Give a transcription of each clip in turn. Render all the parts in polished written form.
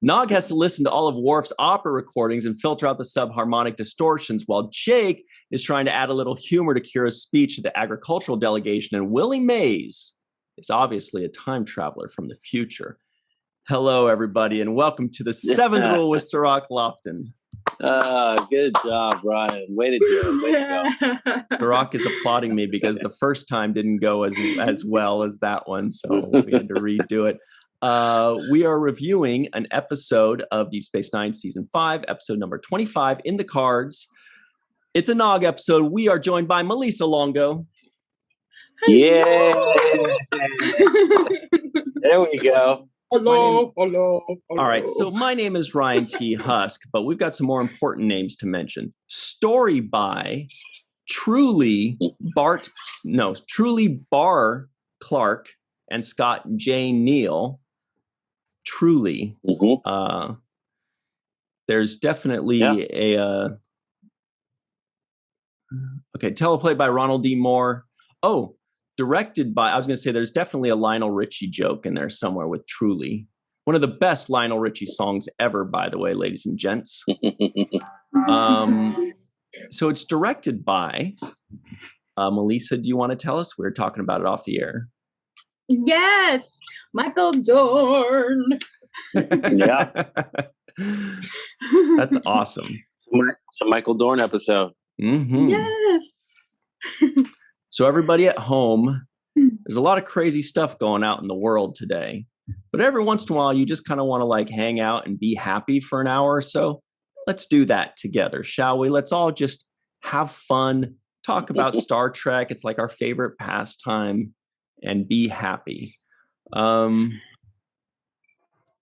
Nog has to listen to all of Worf's opera recordings and filter out the subharmonic distortions, while Jake is trying to add a little humor to Kira's speech at the agricultural delegation, and Willie Mays is obviously a time traveler from the future. Hello, everybody, and welcome to the Seventh Rule with Cirroc Lofton. Good job, Brian. Way to do it. Way to go. Cirroc is applauding me because the first time didn't go as well as that one, so we had to redo it. We are reviewing an episode of Deep Space Nine Season 5, episode number 25 in the cards. It's a Nog episode. We are joined by Malissa Longo. Yeah. There we go. Hello. All right, so my name is Ryan T. Husk, but we've got some more important names to mention. Story by Truly Bar Clark and Scott J. Neal. Truly. Mm-hmm. There's definitely teleplay by Ronald D. Moore. Oh, directed by, I was going to say there's definitely a Lionel Richie joke in there somewhere with Truly. One of the best Lionel Richie songs ever, by the way, ladies and gents. So it's directed by, Melissa, do you want to tell us? We were talking about it off the air. Yes, Michael Dorn. Yeah. That's awesome. It's a Michael Dorn episode. Mm-hmm. Yes. So everybody at home, there's a lot of crazy stuff going out in the world today. But every once in a while, you just kind of want to like hang out and be happy for an hour or so. Let's do that together, shall we? Let's all just have fun, talk about Star Trek. It's like our favorite pastime, and be happy.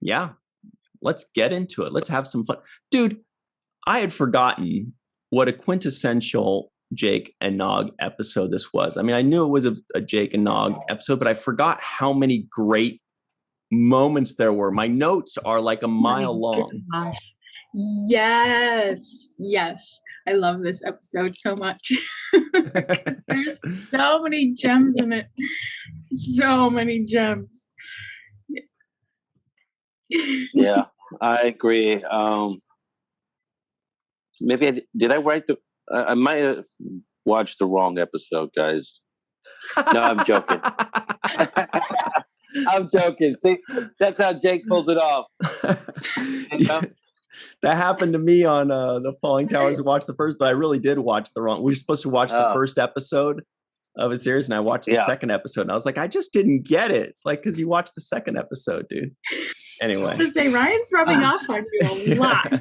Yeah, let's get into it. Let's have some fun. Dude, I had forgotten what a quintessential Jake and Nog episode this was. I mean, I knew it was a Jake and Nog episode, but I forgot how many great moments there were. My notes are like a mile long. Gosh. Yes. I love this episode so much. There's so many gems in it. So many gems. Yeah, I agree. Maybe did I write I might have watched the wrong episode, guys. No, I'm joking. I'm joking. See, that's how Jake pulls it off. You know? That happened to me on the Falling Towers. I watched the first, but I really did watch the wrong. We were supposed to watch the first episode of a series, and I watched the second episode, and I was like, I just didn't get it. It's like, because you watched the second episode, dude. Anyway. I was to say, Ryan's rubbing off on you a lot.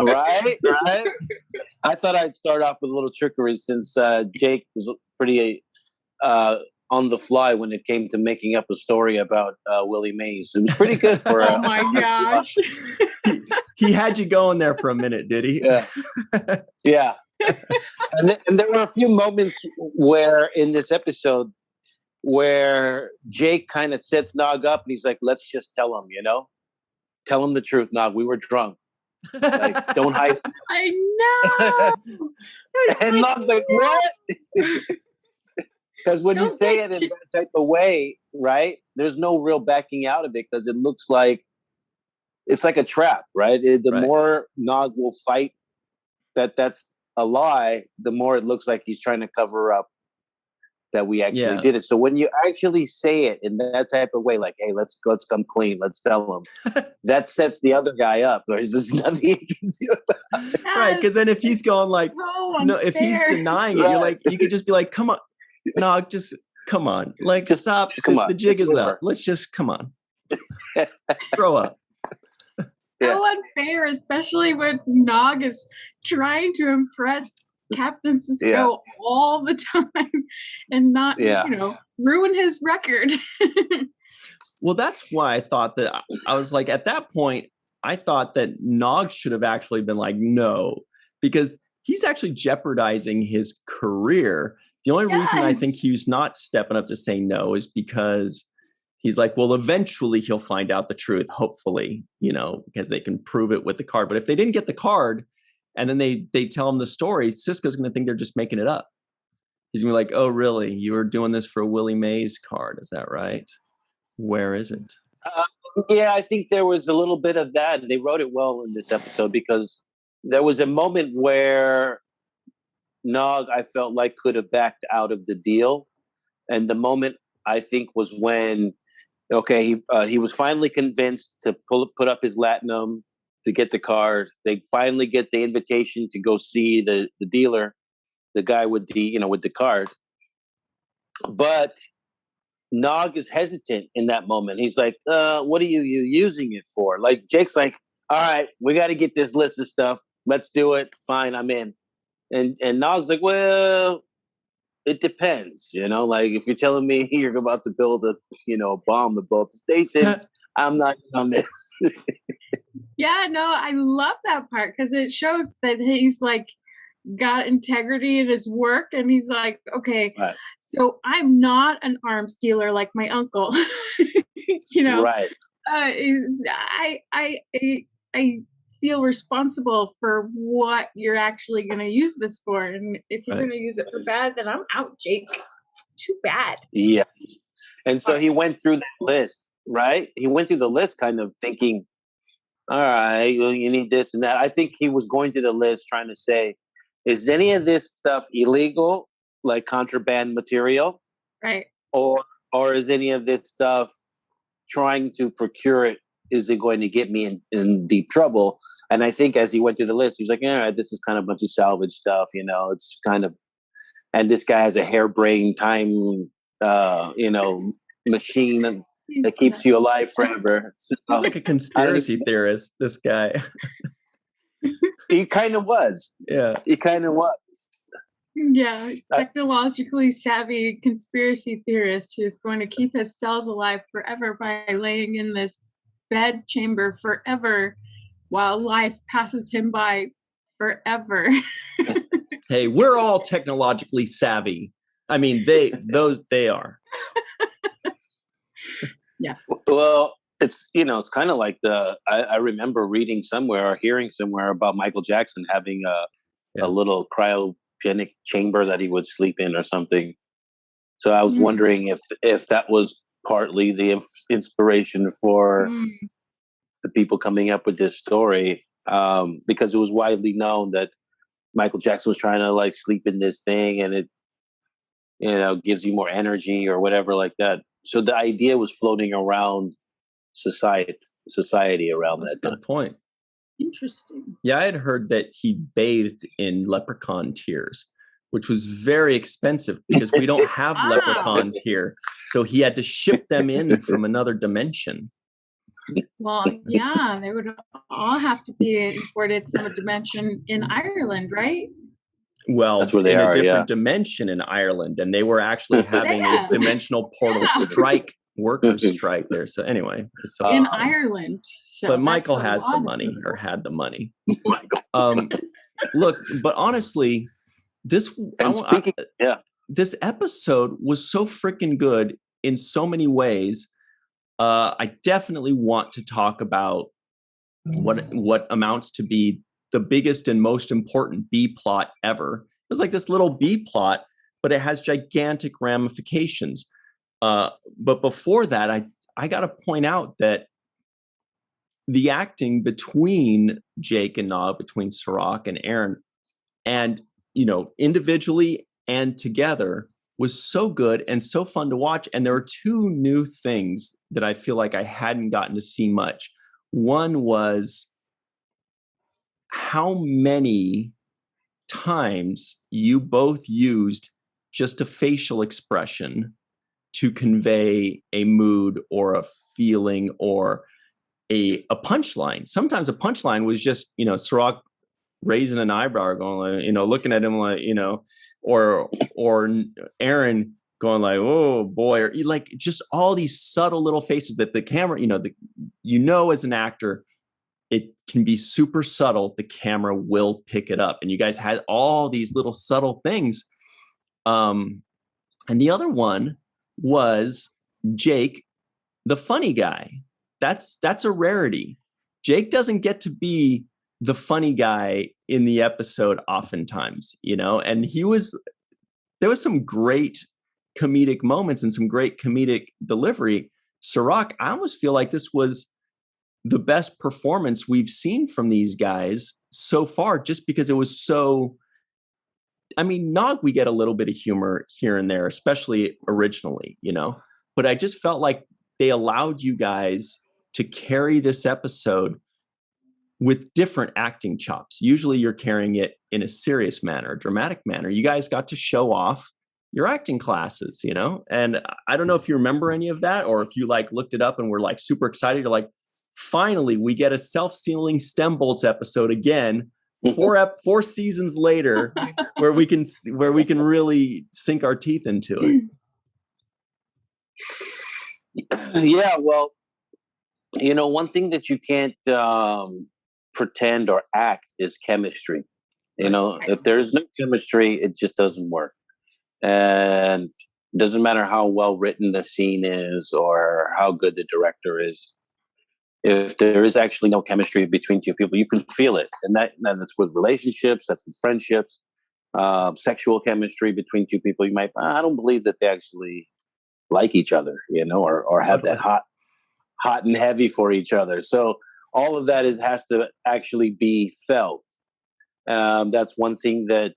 Right? I thought I'd start off with a little trickery since Jake was pretty on the fly when it came to making up a story about Willie Mays. It was pretty good for oh my gosh. He had you going there for a minute, did he? Yeah. And there were a few moments where in this episode where Jake kind of sets Nog up and he's like, let's just tell him, tell him the truth, Nog, we were drunk. Like, don't hide. I know. And Nog's like, what? Because when you say it in that type of way, right, there's no real backing out of it because it looks like it's like a trap, right? The more Nog will fight that's a lie, the more it looks like he's trying to cover up that we actually did it. So when you actually say it in that type of way, like, hey, let's come clean, let's tell him, that sets the other guy up. There's nothing he can do about it. Right, because then if he's going like, no, if he's denying it, you're like, you could just be like, come on, no, just come on, like, just stop. The jig is up. Let's just come on, grow up. So unfair, especially when Nog is trying to impress Captain Sisko all the time and not, ruin his record. Well, that's why I thought that I was like, at that point, I thought that Nog should have actually been like, no, because he's actually jeopardizing his career. The only reason I think he's not stepping up to say no is because he's like, well, eventually he'll find out the truth, hopefully, because they can prove it with the card. But if they didn't get the card and then they tell him the story, Sisko's going to think they're just making it up. He's going to be like, oh, really? You were doing this for a Willie Mays card. Is that right? Where is it? Yeah, I think there was a little bit of that. They wrote it well in this episode because there was a moment where Nog, I felt like, could have backed out of the deal. And the moment, I think, was when, okay, he was finally convinced to put up his Latinum to get the card. They finally get the invitation to go see the dealer, the guy with the card. But Nog is hesitant in that moment. He's like, what are you using it for? Like, Jake's like, all right, we got to get this list of stuff. Let's do it. Fine, I'm in. And Nog's like, well, it depends. Like, if you're telling me you're about to build a bomb to blow up the station, I'm not on this. Yeah, no, I love that part because it shows that he's like got integrity in his work, and he's like, okay, right. So I'm not an arms dealer like my uncle. Right. I feel responsible for what you're actually going to use this for, and if you're going to use it for bad, then I'm out, Jake. Too bad. Yeah. And so he went through that list, right? He went through the list kind of thinking, all right, you need this and that. I think he was going through the list trying to say, is any of this stuff illegal, like contraband material? Right. Or is any of this stuff trying to procure it, is it going to get me in deep trouble? And I think as he went through the list, he was like, all right, this is kind of a bunch of salvage stuff, it's kind of, and this guy has a harebrained time, machine that keeps you alive forever. So, he's like a conspiracy theorist, this guy. He kind of was. Yeah. He kind of was. Yeah, technologically savvy conspiracy theorist who's going to keep his cells alive forever by laying in this bed chamber forever while life passes him by forever. Hey, we're all technologically savvy. I mean, they are. Yeah. Well, it's kind of like I remember reading somewhere or hearing somewhere about Michael Jackson having a little cryogenic chamber that he would sleep in or something. So I was wondering if that was partly the inspiration for the people coming up with this story, because it was widely known that Michael Jackson was trying to like sleep in this thing, and it gives you more energy or whatever like that. So the idea was floating around society around That's that. a good point. Interesting. Yeah, I had heard that he bathed in leprechaun tears, which was very expensive because we don't have leprechauns here. So he had to ship them in from another dimension. Well, yeah, they would all have to be imported from a dimension in Ireland, right? Well, that's where they in are, a different dimension in Ireland, and they were actually having a dimensional portal strike, workers strike there. So anyway, it's in Ireland. So but Michael has the money, or had the money. Look, but honestly, this episode was so freaking good in so many ways. I definitely want to talk about what amounts to be the biggest and most important B plot ever. It was like this little B plot, but it has gigantic ramifications. But before that, I got to point out that the acting between Jake and Nog, between Cirroc and Aron, and individually and together, was so good and so fun to watch. And there were two new things that I feel like I hadn't gotten to see much. One was how many times you both used just a facial expression to convey a mood or a feeling or a punchline. Sometimes a punchline was just, Cirroc raising an eyebrow or going like, looking at him like, or Aron going like, oh boy, or like just all these subtle little faces that the camera, as an actor, it can be super subtle. The camera will pick it up. And you guys had all these little subtle things. And the other one was Jake, the funny guy. That's a rarity. Jake doesn't get to be the funny guy in the episode oftentimes, and there was some great comedic moments and some great comedic delivery, Cirroc, I almost feel like this was the best performance we've seen from these guys so far, just because it was so. I mean, Nog, we get a little bit of humor here and there, especially originally, but I just felt like they allowed you guys to carry this episode with different acting chops. Usually you're carrying it in a serious manner, a dramatic manner. You guys got to show off your acting classes, and I don't know if you remember any of that, or if you looked it up and were super excited. You're like, finally, we get a self-sealing Stembolts episode again. 4 seasons later, where we can really sink our teeth into it. Yeah, well, one thing that you can't pretend or act is chemistry. If there's no chemistry, it just doesn't work. And it doesn't matter how well written the scene is or how good the director is. If there is actually no chemistry between two people, you can feel it. And that's with relationships, that's with friendships, sexual chemistry between two people. I don't believe that they actually like each other, or have that hot and heavy for each other. So all of that has to actually be felt. That's one thing that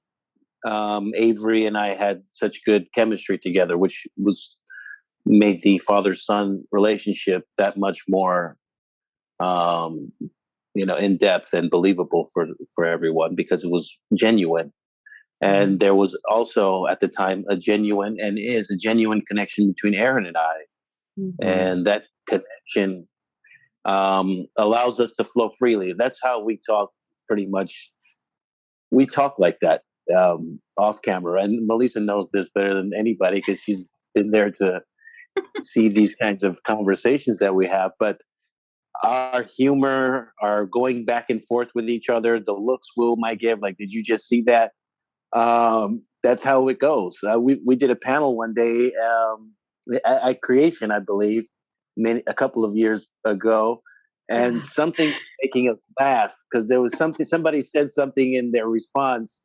Avery and I had such good chemistry together, which made the father-son relationship that much more in depth and believable for everyone, because it was genuine. And there was also at the time is a genuine connection between Aron and I. Mm-hmm. And that connection allows us to flow freely. That's how we talk pretty much. We talk like that off camera. And Melissa knows this better than anybody because she's been there to see these kinds of conversations that we have. But our humor, our going back and forth with each other, the looks Will might give, did you just see that? That's how it goes. We did a panel one day at Creation, I believe, a couple of years ago, and something making us laugh because there was somebody said something in their response,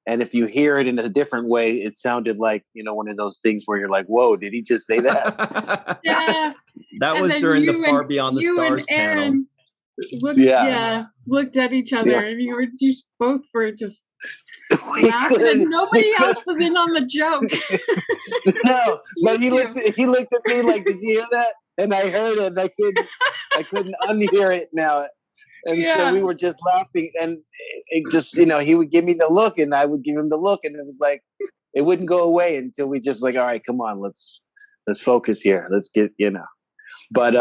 and if you hear it in a different way, it sounded like one of those things where you're like, "Whoa, did he just say that?" Yeah. That was during the Far Beyond the Stars panel. Looked at each other, and you both were just laughing, and nobody else was in on the joke. No, but he looked at me like, "Did you hear that?" And I heard it, and I couldn't unhear it now. And so we were just laughing, and it just, he would give me the look, and I would give him the look, and it was like it wouldn't go away until we just all right, come on, let's focus here, let's get, But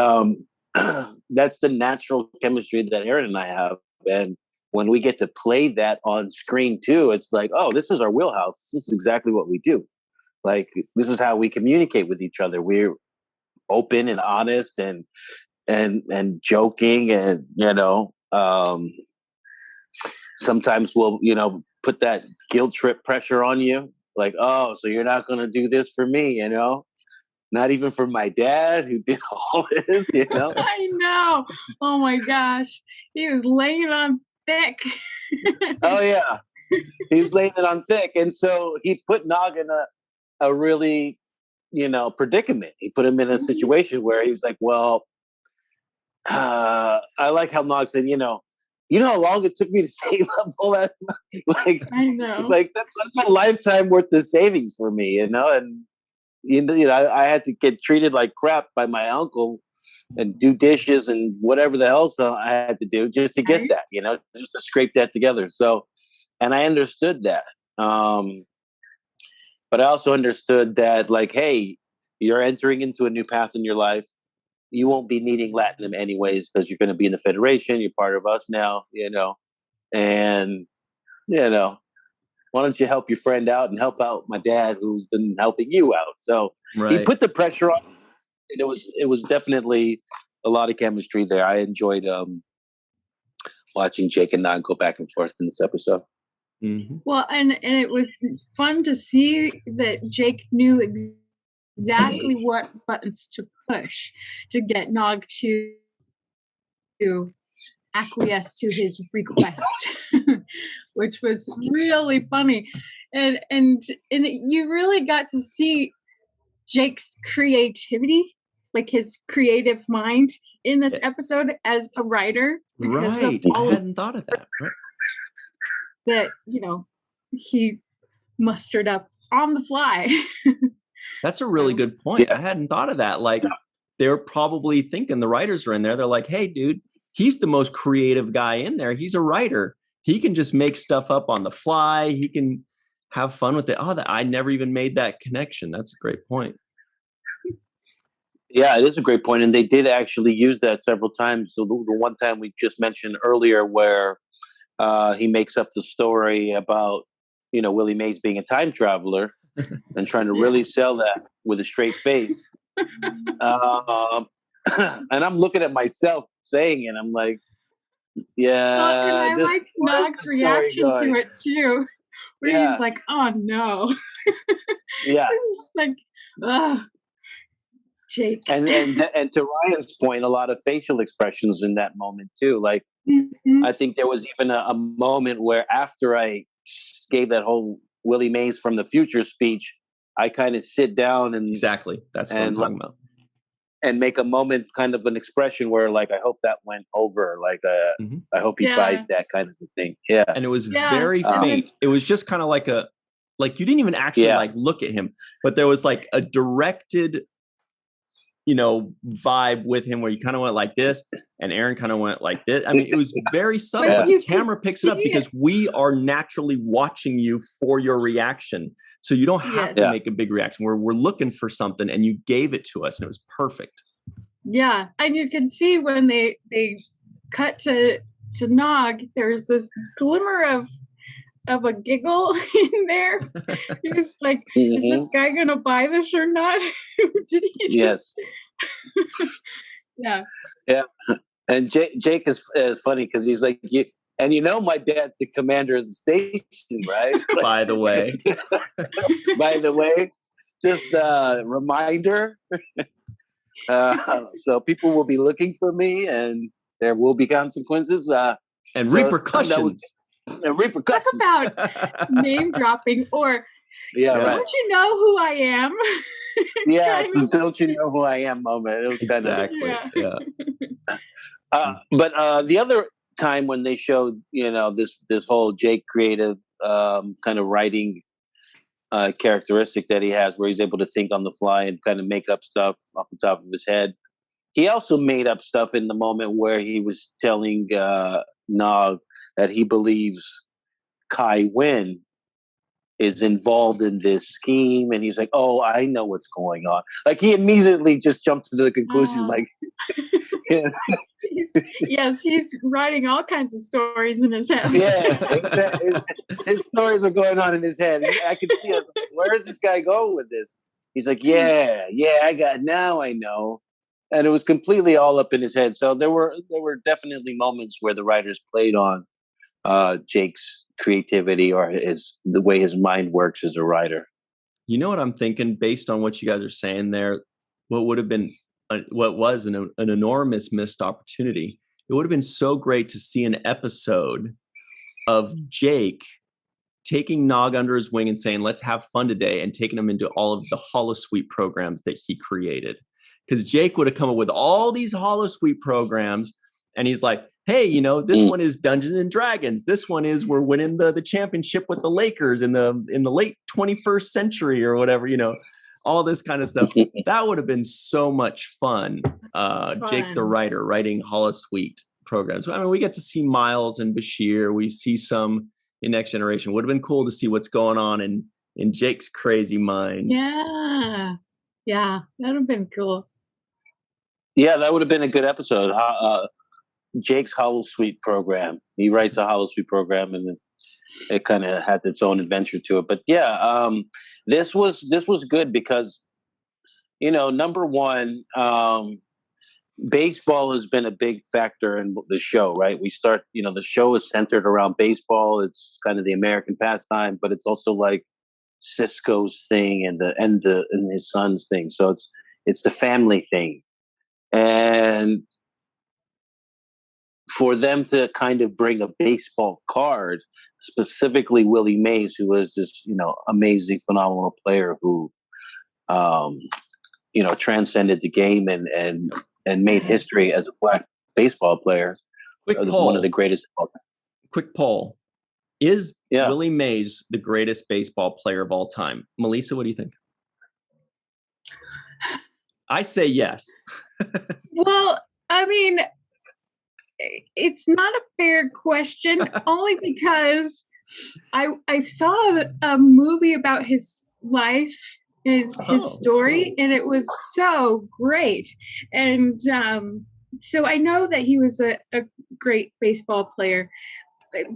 that's the natural chemistry that Aron and I have, and when we get to play that on screen too, it's like, oh, this is our wheelhouse. This is exactly what we do. This is how we communicate with each other. We're open and honest and joking, and sometimes we'll put that guilt trip pressure on you, like, oh, so you're not going to do this for me, not even for my dad who did all this, I know. Oh my gosh, he was laying it on thick. Oh yeah, he was laying it on thick, and so he put Nog in a really predicament. He put him in a situation where he was like, well, I like how Nog said, you know how long it took me to save up all that money? I know. That's a lifetime worth of savings for me, and I had to get treated like crap by my uncle and do dishes and whatever the else I had to do just to get that, just to scrape that together. So, and I understood that. But I also understood that, hey, you're entering into a new path in your life. You won't be needing Latinum anyways because you're going to be in the Federation. You're part of us now, and, why don't you help your friend out and help out my dad who's been helping you out? So He put the pressure on. And it was definitely a lot of chemistry there. I enjoyed watching Jake and Nog go back and forth in this episode. Mm-hmm. Well, and it was fun to see that Jake knew exactly what buttons to push to get Nog to acquiesce to his request, which was really funny, and you really got to see Jake's creativity like his creative mind in this episode as a writer. Right. I hadn't thought of that. Right. That, he mustered up on the fly. That's a really good point. I hadn't thought of that. Like, they're probably thinking, the writers are in there. They're like, hey, dude, he's the most creative guy in there. He's a writer. He can just make stuff up on the fly. He can have fun with it. Oh, I never even made that connection. That's a great point. Yeah, it is a great point. And they did actually use that several times. So the one time we just mentioned earlier where he makes up the story about, Willie Mays being a time traveler and trying to really sell that with a straight face. And I'm looking at myself saying it. I'm like, yeah. Well, and I like Nog's reaction to it too. Where he's like, oh no. Yeah. It's like, ugh. Jake. And to Ryan's point, a lot of facial expressions in that moment too. Like, I think there was even a moment where after I gave that whole Willie Mays from the future speech, I kind of sit down and exactly that's what I'm talking about, and make a moment, kind of an expression where, like, I hope that went over. Like, I hope he buys that kind of a thing. Yeah, and it was very faint. It was just kind of like you didn't even actually like look at him, but there was like a directed, vibe with him where you kind of went like this and Aron kind of went like this. I mean, it was very subtle, but the camera picks it up because we are naturally watching you for your reaction. So you don't have to make a big reaction. We're looking for something and you gave it to us and it was perfect. Yeah. And you can see when they cut to Nog, there's this glimmer of a giggle in there. He's like, is this guy gonna buy this or not? Did he just... Yeah. And Jake is funny because he's like, my dad's the commander of the station, right? By the way. Just a reminder. So people will be looking for me and there will be consequences. And repercussions. Talk about name dropping or don't you know who I am? It's a don't you know who I am moment. It was but the other time when they showed this whole Jake creative kind of writing characteristic that he has, where he's able to think on the fly and kind of make up stuff off the top of his head. He also made up stuff in the moment where he was telling Nog that he believes Kai Wynn is involved in this scheme, and he's like, "Oh, I know what's going on." Like, he immediately just jumped to the conclusion, like, yes, he's writing all kinds of stories in his head. His stories are going on in his head. I can see it. Where is this guy going with this? He's like, now I know. And it was completely all up in his head. So there were definitely moments where the writers played on Jake's creativity or the way his mind works as a writer. You know what I'm thinking, based on what you guys are saying there, what was an enormous missed opportunity. It would have been so great to see an episode of Jake taking Nog under his wing and saying, let's have fun today, and taking him into all of the holosuite programs that he created. Because Jake would have come up with all these holosuite programs, and he's like, hey, this one is Dungeons and Dragons. This one is we're winning the championship with the Lakers in the late 21st century or whatever, all this kind of stuff. That would have been so much fun. Jake the writer writing holosuite programs. I mean, we get to see Miles and Bashir. We see some in Next Generation. Would have been cool to see what's going on in Jake's crazy mind. Yeah, that would have been cool. Yeah, that would have been a good episode. Jake's holosuite program. He writes a holosuite program, and it kind of had its own adventure to it. But this was good because, number one, baseball has been a big factor in the show, right? The show is centered around baseball. It's kind of the American pastime, but it's also like Sisko's thing and his son's thing. So it's the family thing. And for them to kind of bring a baseball card, specifically Willie Mays, who is this, amazing, phenomenal player who, transcended the game and made history as a black baseball player. Quick poll. One of the greatest. Quick poll. Is Willie Mays the greatest baseball player of all time? Melissa, what do you think? I say yes. Well, I mean, it's not a fair question, only because I saw a movie about his life, his story, and it was so great. And so I know that he was a great baseball player,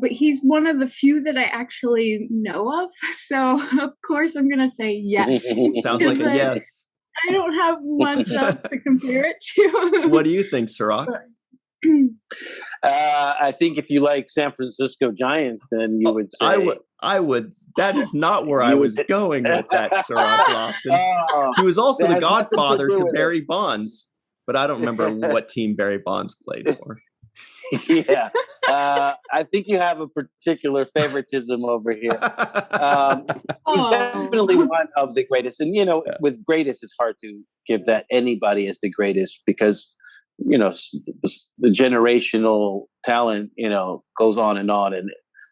but he's one of the few that I actually know of. So of course I'm gonna say yes. Sounds like a yes. I don't have much else to compare it to. What do you think, Cirroc? I think if you like San Francisco Giants, then you would say... I would. That is not where I was going with that, Cirroc Lofton. He was also the godfather to Barry Bonds, but I don't remember what team Barry Bonds played for. Yeah. I think you have a particular favoritism over here. He's definitely one of the greatest. And, with greatest, it's hard to give that anybody as the greatest because, the generational talent, goes on. And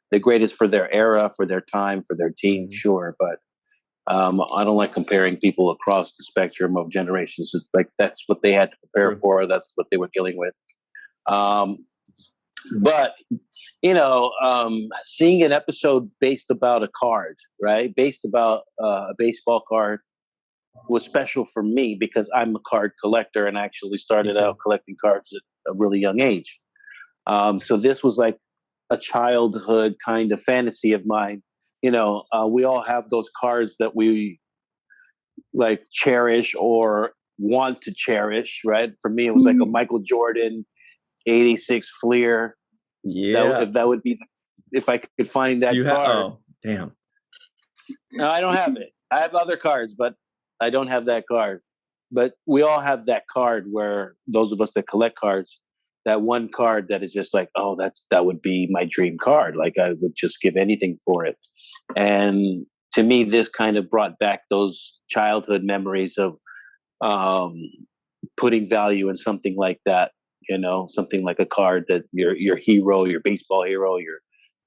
the greatest for their era, for their time, for their team, sure. But I don't like comparing people across the spectrum of generations. It's like that's what they had to prepare for. That's what they were dealing with. But seeing an episode based about a card, right? Based about a baseball card was special for me because I'm a card collector and actually started out collecting cards at a really young age. So this was like a childhood kind of fantasy of mine. We all have those cards that we like cherish or want to cherish, right? For me, it was like a Michael Jordan 86 Fleer. Yeah. If I could find that card. Oh, damn. No, I don't have it. I have other cards, but I don't have that card. But we all have that card where those of us that collect cards, that one card that is just like, oh, that would be my dream card. Like I would just give anything for it. And to me, this kind of brought back those childhood memories of putting value in something like that. Something like a card that your hero, your baseball hero, your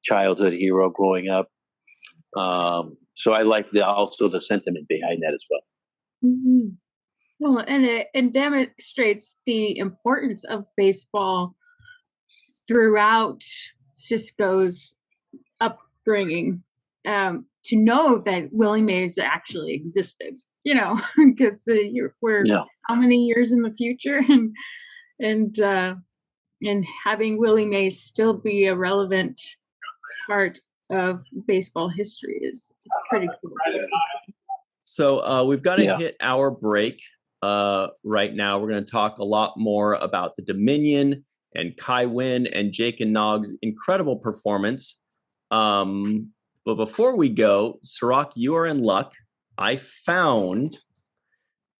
childhood hero growing up. So I like also the sentiment behind that as well. Mm-hmm. Well, and it demonstrates the importance of baseball throughout Sisko's upbringing. To know that Willie Mays actually existed, because we're how many years in the future, and having Willie Mays still be a relevant part of baseball history is pretty cool. So we've got to hit our break right now. We're going to talk a lot more about the Dominion and Kai Wynn and Jake and Nog's incredible performance. But before we go, Cirroc, you are in luck. I found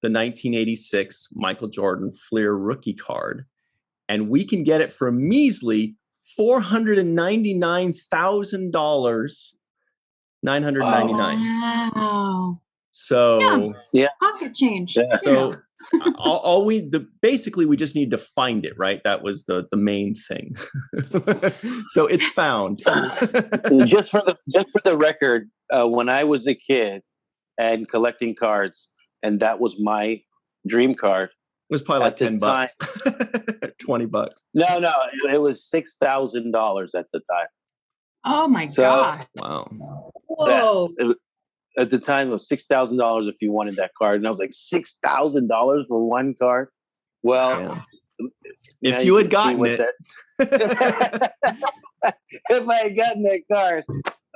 the 1986 Michael Jordan Fleer rookie card, and we can get it for a measly $499,000, $999. Wow. So pocket change. Yeah. So basically we just need to find it, right? That was the main thing. So it's found. just for the record, when I was a kid and collecting cards, and that was my dream card. It was probably like $10, $20. No, it was $6,000 at the time. Oh my God! Wow. Whoa. At the time, it was $6,000 if you wanted that card, and I was like, $6,000 for one card. Well, if you had gotten it, if I had gotten that card,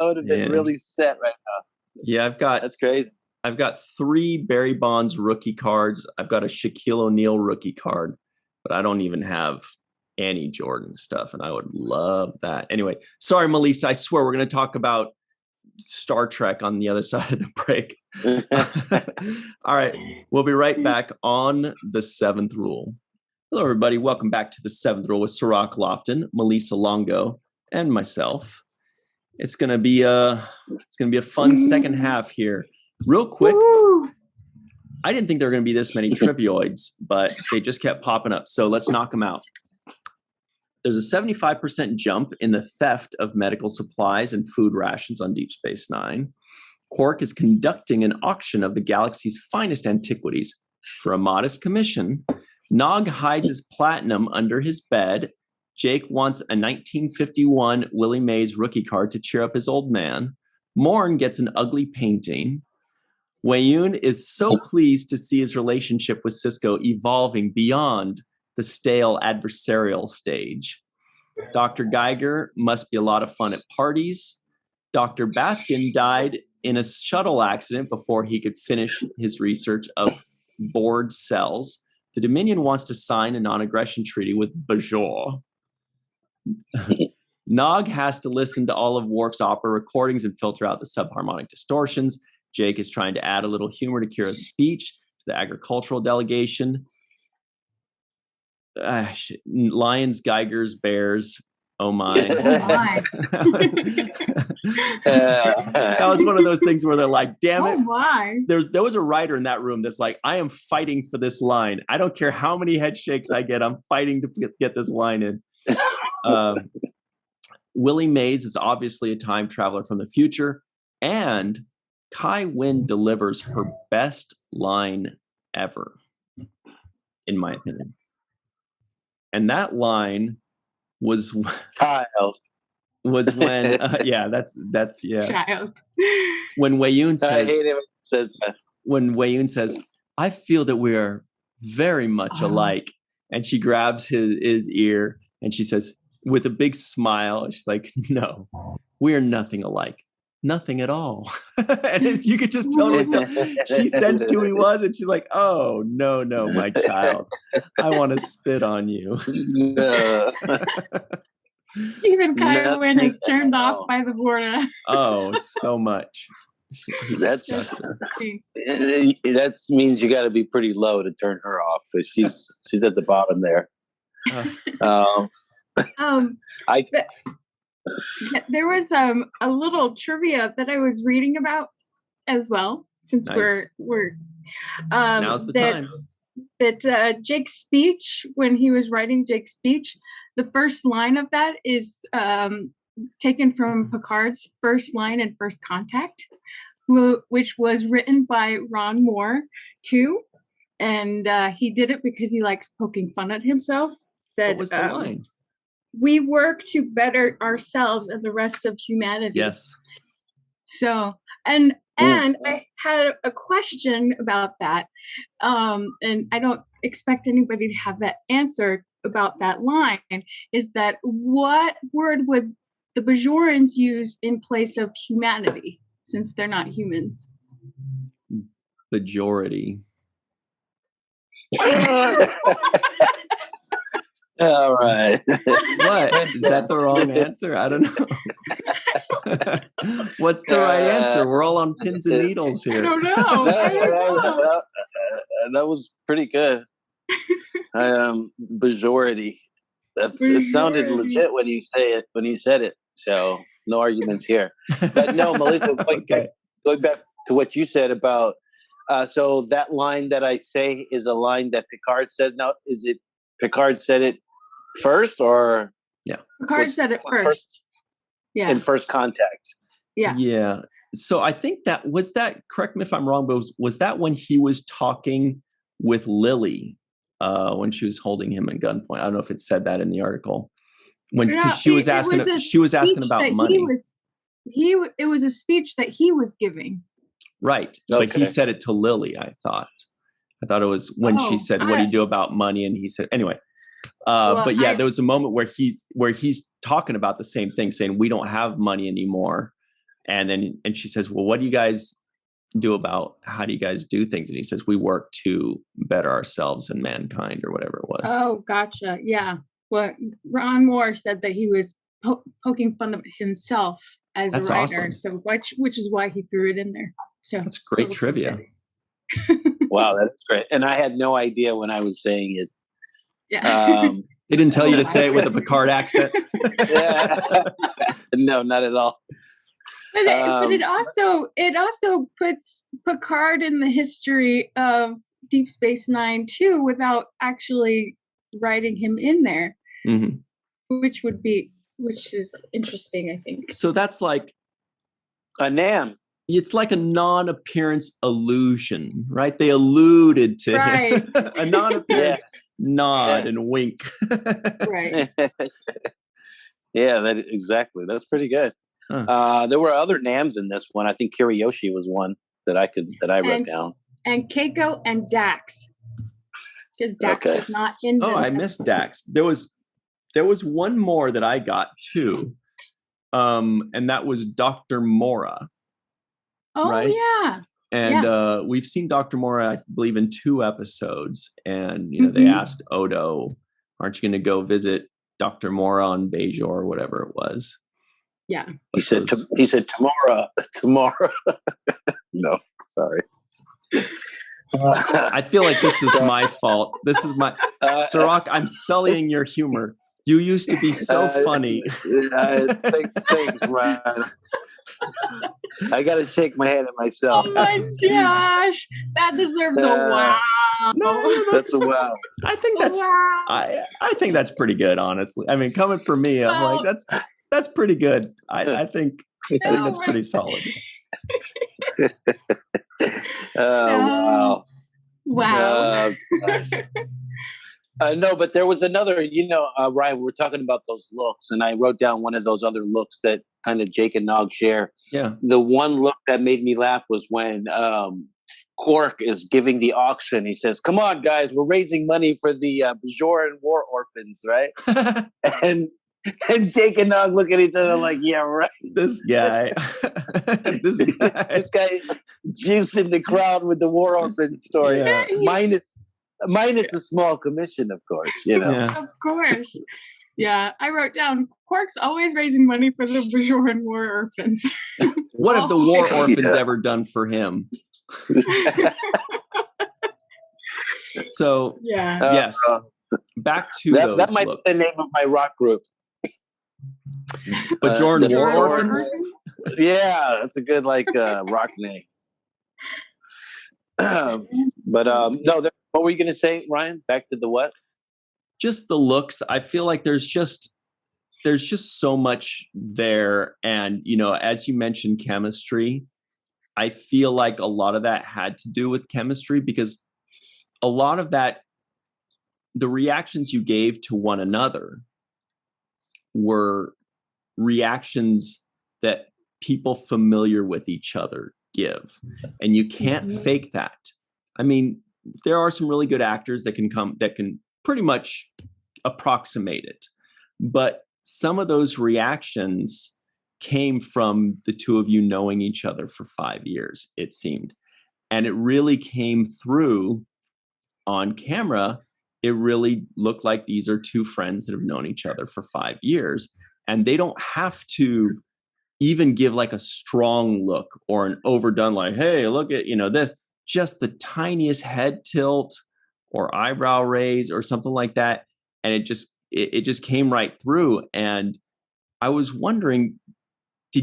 I would have been really set right now. Yeah, that's crazy. I've got 3 Barry Bonds rookie cards. I've got a Shaquille O'Neal rookie card, but I don't even have any Jordan stuff, and I would love that. Anyway, sorry, Melissa. I swear we're going to talk about Star Trek on the other side of the break. All right, we'll be right back on the 7th Rule. Hello, everybody. Welcome back to the 7th Rule with Cirroc Lofton, Malissa Longo, and myself. It's going to be a fun second half here. Real quick, I didn't think there were going to be this many trivioids, but they just kept popping up. So let's knock them out. There's a 75% jump in the theft of medical supplies and food rations on Deep Space Nine. Quark is conducting an auction of the galaxy's finest antiquities. For a modest commission, Nog hides his platinum under his bed. Jake wants a 1951 Willie Mays rookie card to cheer up his old man. Morn gets an ugly painting. Weyoun is so pleased to see his relationship with Sisko evolving beyond the stale adversarial stage. Dr. Geiger must be a lot of fun at parties. Dr. Bathkin died in a shuttle accident before he could finish his research of bored cells. The Dominion wants to sign a non-aggression treaty with Bajor. Nog has to listen to all of Worf's opera recordings and filter out the subharmonic distortions. Jake is trying to add a little humor to Kira's speech to the agricultural delegation. Lions, Geigers, Bears. Oh my. That was one of those things where they're like, damn it. Oh my. There was a writer in that room that's like, I am fighting for this line. I don't care how many head shakes I get. I'm fighting to get this line in. Willie Mays is obviously a time traveler from the future. And Kai Wynn delivers her best line ever, in my opinion. And that line was when Child. When Weyoun says, I hate it when it says that. When Weyoun says, I feel that we are very much alike, and she grabs his ear and she says with a big smile, she's like, no, we are nothing alike. Nothing at all. And you could just totally tell she sensed who he was, and she's like, oh no, my child, I want to spit on you. Even Kai Wynn is turned off by the border. Oh, so much. That means you got to be pretty low to turn her off, because she's at the bottom there. There was a little trivia that I was reading about as well, since Nice. we're Now's the time. that Jake's speech, when he was writing Jake's speech, the first line of that is taken from Picard's first line in First Contact, which was written by Ron Moore too, and he did it because he likes poking fun at himself. Said, What was the line? We work to better ourselves and the rest of humanity. Yes. So, and I had a question about that, and I don't expect anybody to have that answer about that line, is that what word would the Bajorans use in place of humanity, since they're not humans? Majority. All right. What? Is that the wrong answer? I don't know. What's the right answer? We're all on pins and needles here. I don't know. That was pretty good. Majority. It sounded legit when you said it. So no arguments here. But no, Melissa, going back to what you said about so that line that I say is a line that Picard says. Now, is it Picard said it first, or Picard said it first. Yeah. In First Contact. Yeah. Yeah. So I think that was that. Correct me if I'm wrong, but was that when he was talking with Lily when she was holding him at gunpoint? I don't know if it said that in the article. Because she was asking about money. It was a speech that he was giving. Right. Okay. But he said it to Lily, I thought. I thought it was when she said, what do you do about money? And he said, anyway. But yeah, there was a moment where he's talking about the same thing, saying we don't have money anymore. And she says, well, what do you guys do about, how do you guys do things? And he says, we work to better ourselves and mankind, or whatever it was. Oh, gotcha. Yeah. Well, Ron Moore said that he was poking fun of himself as a writer. Awesome. So which is why he threw it in there. So that's great trivia. Wow, that's great. And I had no idea when I was saying it. Yeah. They didn't tell you to say it with a Picard accent. Yeah. No, not at all. But it also puts Picard in the history of Deep Space Nine too, without actually writing him in there, which is interesting, I think. So that's like a NAM. It's like a non-appearance allusion, right? They alluded to him. A non-appearance nod and wink. Right. Yeah, exactly. That's pretty good. There were other NAMs in this one. I think Kiriyoshi was one that I wrote down. And Keiko and Dax. Because Dax was not in this. Oh, I missed Dax. There was one more that I got too. And that was Dr. Mora. Oh, right? Yeah. And we've seen Dr. Mora, I believe, in 2 episodes. And, they asked Odo, aren't you going to go visit Dr. Mora on Bajor or whatever it was? Yeah. He said tomorrow. No, sorry. I feel like this is my fault. This is my Cirroc, I'm sullying your humor. You used to be so funny. Thanks, Ryan. I got to shake my head at myself. Oh my gosh, that deserves a wow. No, that's a wow. I think that's I think that's pretty good, honestly. I mean, coming from me, I'm like that's pretty good. I think that's pretty solid. Wow. No, but there was another, Ryan, we're talking about those looks, and I wrote down one of those other looks that kind of Jake and Nog share. Yeah. The one look that made me laugh was when Quark is giving the auction. He says, "Come on, guys, we're raising money for the Bajoran war orphans," right? and Jake and Nog look at each other like, "Yeah, right." This guy, this guy juicing the crowd with the war orphan story, minus a small commission, of course. Yeah. Of course. Yeah, I wrote down Quark's always raising money for the Bajoran war orphans. What have the war orphans ever done for him? So yes, back to those that might looks. be the name of my rock group. Bajoran war orphans. Yeah, that's a good rock name. But no, what were you going to say, Ryan? Back to the what? Just the looks. I feel like there's just so much there, and as you mentioned, chemistry. I feel like a lot of that had to do with chemistry, because a lot of that, the reactions you gave to one another were reactions that people familiar with each other give, and you can't fake that. I mean, there are some really good actors that can pretty much approximate it, but some of those reactions came from the two of you knowing each other for 5 years, it seemed, and it really came through on camera. It really looked like these are two friends that have known each other for 5 years, and they don't have to even give like a strong look or an overdone like, hey, look at this. Just the tiniest head tilt or eyebrow raise or something like that, and it just came right through. And I was wondering, I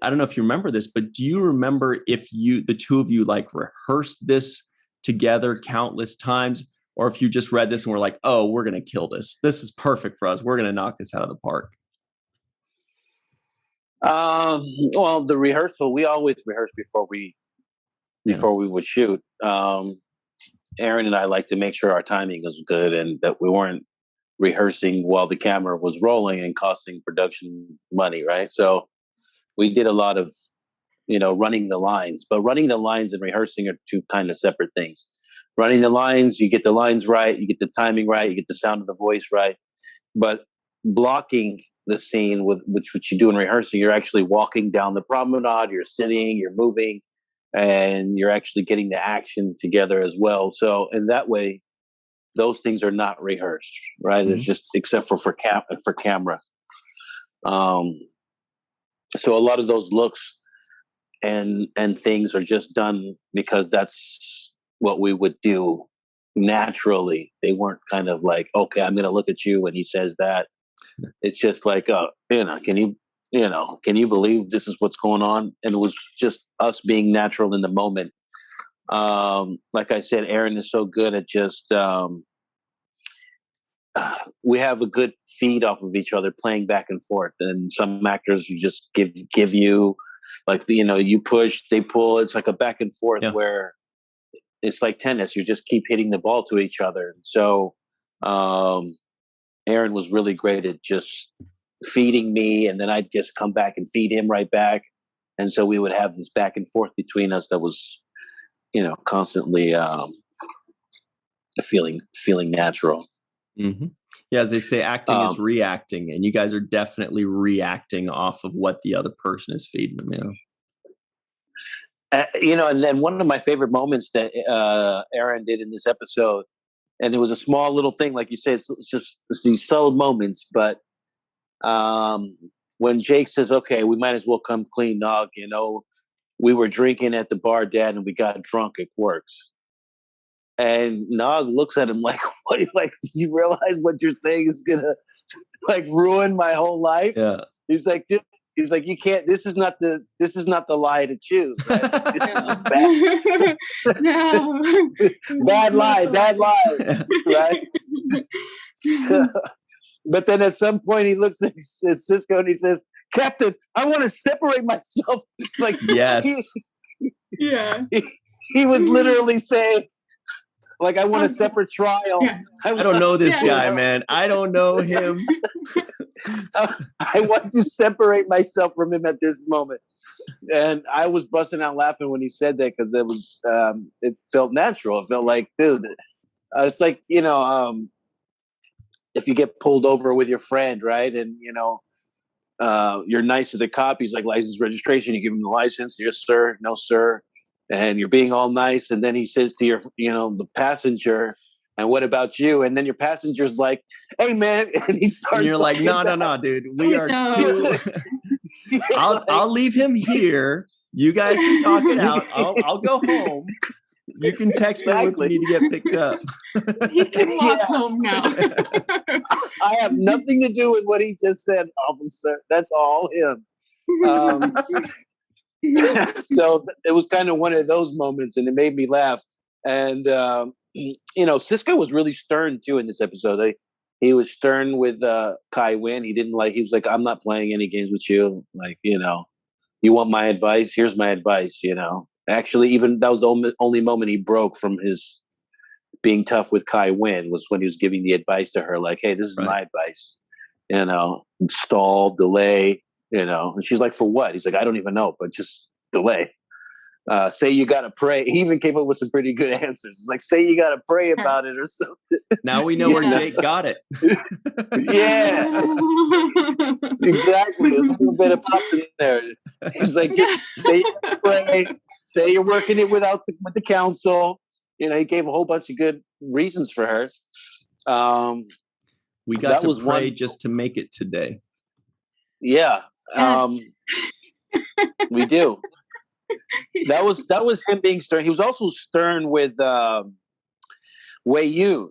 don't know if you remember this, but do you remember if the two of you like rehearsed this together countless times, or if you just read this and were like, oh, we're gonna kill this. This is perfect for us. We're gonna knock this out of the park. Well, the rehearsal, we always rehearse before we would shoot. Aron and I like to make sure our timing was good and that we weren't rehearsing while the camera was rolling and costing production money, right? So we did a lot of, running the lines, but running the lines and rehearsing are two kind of separate things. Running the lines, you get the lines right, you get the timing right, you get the sound of the voice right. But blocking the scene with which you do in rehearsing, you're actually walking down the promenade, you're sitting, you're moving, and you're actually getting the action together as well. So in that way, those things are not rehearsed, right? It's just except for camera. So a lot of those looks and things are just done because that's what we would do naturally. They weren't kind of like, okay, I'm going to look at you when he says that. It's just like, can you can you believe this is what's going on? And it was just us being natural in the moment. Like I said, Aron is so good at just, we have a good feed off of each other, playing back and forth. And some actors you just give you, like, you push, they pull. It's like a back and forth where it's like tennis. You just keep hitting the ball to each other. So Aron was really great at just feeding me, and then I'd just come back and feed him right back. And so we would have this back and forth between us that was, constantly feeling natural. Mm-hmm. Yeah, as they say, acting is reacting, and you guys are definitely reacting off of what the other person is feeding them. And then one of my favorite moments that Aron did in this episode, and it was a small little thing, like you say, it's these subtle moments, but when Jake says, "Okay, we might as well come clean, Nog," we were drinking at the bar, Dad, and we got drunk. It works. And Nog looks at him like, "What? Like, do you realize what you're saying is gonna like ruin my whole life?" Yeah. He's like, "Dude," he's like, "You can't. This is not the lie to choose. Right? This is just bad. No. bad lie, right?" So, but then at some point he looks at Sisko and he says, "Captain, I want to separate myself." Like, yes, he was literally saying, like, "I want a separate trial." Yeah. I don't know this guy, man. I don't know him. I want to separate myself from him at this moment. And I was busting out laughing when he said that, because it was, it felt natural. It felt like, dude, it's like, if you get pulled over with your friend, right? And, you're nice to the cop. He's like, "License, registration." You give him the license. "Yes, sir." "No, sir." And you're being all nice. And then he says to your, the passenger, "And what about you?" And then your passenger's like, "Hey, man." And he starts. And you're like, no, dude. We are too. I'll leave him here. You guys can talk it out. I'll go home. You can text me if you need to get picked up. He can walk home now. I have nothing to do with what he just said, officer. That's all him. So it was kind of one of those moments, and it made me laugh. And Sisko was really stern too in this episode. He was stern with Kai Wynn. He was like, "I'm not playing any games with you. Like, you want my advice? Here's my advice." Actually, even that was the only moment he broke from his being tough with Kai Wynn, was when he was giving the advice to her, like, "Hey, this is my advice. Stall, delay." And she's like, "For what?" He's like, "I don't even know, but just delay. Say you got to pray." He even came up with some pretty good answers. It's like, "Say you got to pray about it or something." Now we know where Jake got it. Yeah, exactly. There's a little bit of pops in there. He's like, "Just say you got to pray. Say you're working it with the council." He gave a whole bunch of good reasons for her. We got to pray just to make it today. Yeah. We do. That was him being stern. He was also stern with Wei Yun,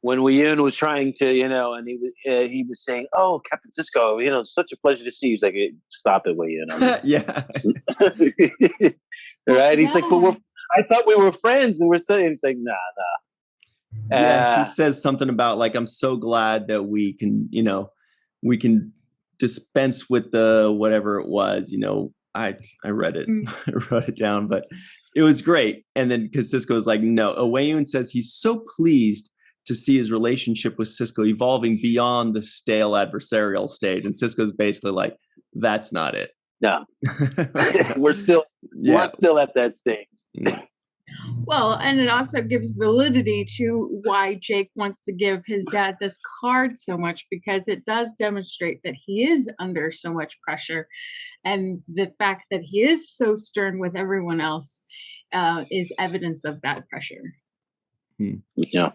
when Wei Yun was trying to, and he was saying, "Oh, Captain Sisko, it's such a pleasure to see you." He's like, "Hey, stop it, Wei Yun." Yeah. Right? He's like, "But I thought we were friends," and we're saying, he's like, "Nah." Yeah, he says something about, like, "I'm so glad that we can dispense with the whatever it was." I read it. I wrote it down, but it was great. And then, because Sisko was like, "No." Wei Yun says he's so pleased to see his relationship with Sisko evolving beyond the stale adversarial stage. And Sisko's basically like, "That's not it." No. We're still at that stage. Well, and it also gives validity to why Jake wants to give his dad this card so much, because it does demonstrate that he is under so much pressure. And the fact that he is so stern with everyone else is evidence of that pressure. Yeah.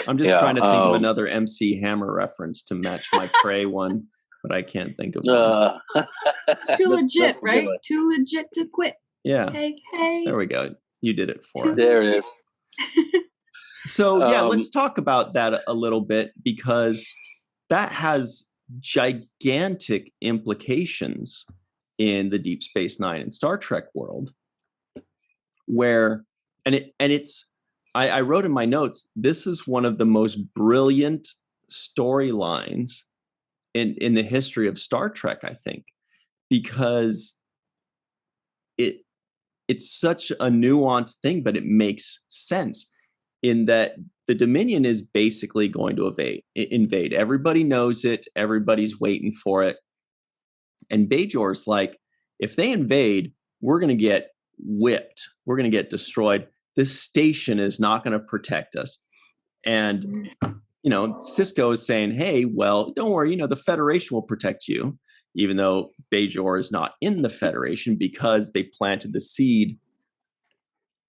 I'm just trying to think of another MC Hammer reference to match my Prey one, but I can't think of one. It's too legit, right? Too legit to quit. Yeah. Hey. There we go. You did it for us. There it is. So, let's talk about that a little bit, because that has gigantic implications in the Deep Space Nine and Star Trek world, where, I wrote in my notes, this is one of the most brilliant storylines in the history of Star Trek, I think, because it's such a nuanced thing, but it makes sense in that the Dominion is basically going to invade. Everybody knows it. Everybody's waiting for it. And Bajor's like, if they invade, we're going to get whipped. We're going to get destroyed. This station is not going to protect us. And, Sisko is saying, hey, well, don't worry, the Federation will protect you, even though Bajor is not in the Federation because they planted the seed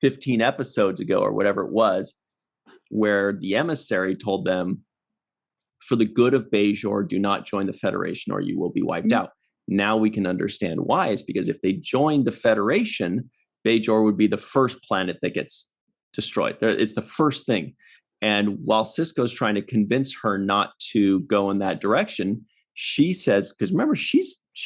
15 episodes ago or whatever it was, where the emissary told them, for the good of Bajor, do not join the Federation or you will be wiped out. Now we can understand why. It's because if they joined the Federation, Bajor would be the first planet that gets destroyed. It's the first thing. And while Sisko's trying to convince her not to go in that direction, she says, because remember, she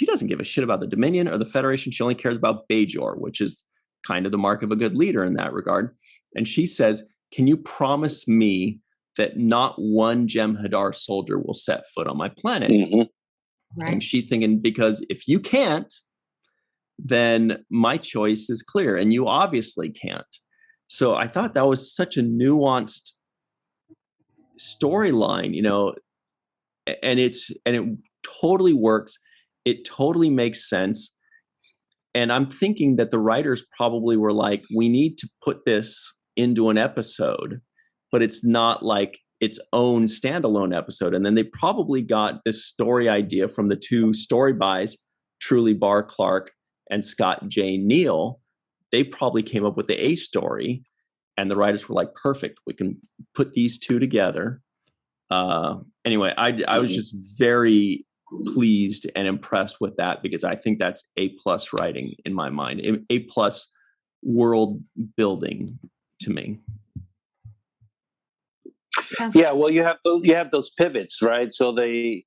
doesn't give a shit about the Dominion or the Federation. She only cares about Bajor, which is kind of the mark of a good leader in that regard. And she says, can you promise me that not one Jem'Hadar soldier will set foot on my planet? Right. And she's thinking, because if you can't, then my choice is clear, and you obviously can't. So I thought that was such a nuanced storyline, and it totally works. It totally makes sense. And I'm thinking that the writers probably were like, we need to put this into an episode, but it's not like its own standalone episode. And then they probably got this story idea from the two story buys, Truly Barr Clark and Scott J. Neal. They probably came up with the A story, and the writers were like, perfect, we can put these two together. Anyway, I was just very pleased and impressed with that, because I think that's A+ writing in my mind, A+ world building to me. Yeah, well, you have those pivots, right? So they,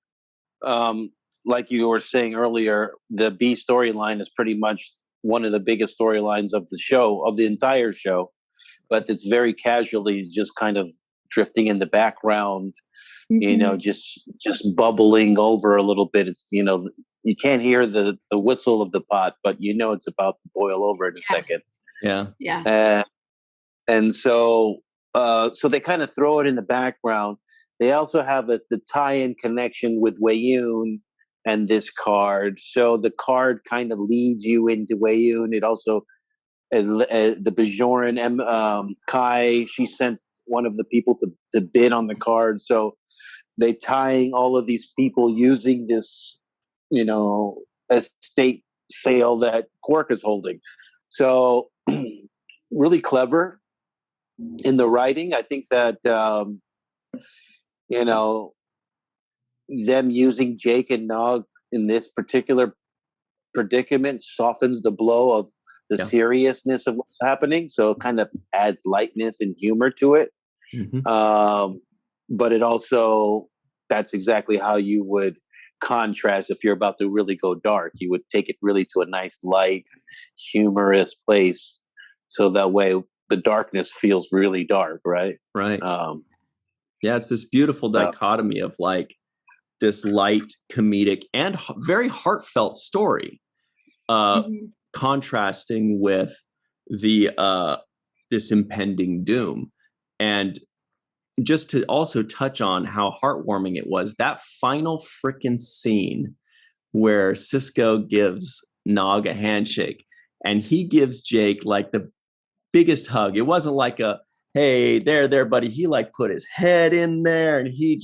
like you were saying earlier, the B storyline is pretty much one of the biggest storylines of the show, of the entire show, but it's very casually just kind of drifting in the background, just bubbling over a little bit. It's, you can't hear the whistle of the pot, but it's about to boil over in a second. Yeah. Yeah. And so they kind of throw it in the background. They also have the tie-in connection with Weyoun and this card. So the card kind of leads you into Weyoun. It also, the Bajoran Kai, she sent one of the people to bid on the card. So they tying all of these people using this, estate sale that Quark is holding. So really clever in the writing. I think that, them using Jake and Nog in this particular predicament softens the blow of the seriousness of what's happening. So it kind of adds lightness and humor to it. But it also, that's exactly how you would contrast if you're about to really go dark. You would take it really to a nice, light, humorous place. So that way the darkness feels really dark, right? Right. Yeah, it's this beautiful dichotomy of like this light, comedic, and very heartfelt story, contrasting with the this impending doom. And just to also touch on how heartwarming it was, that final frickin' scene where Sisko gives Nog a handshake and he gives Jake like the biggest hug. It wasn't like a, hey, there, buddy. He like put his head in there and he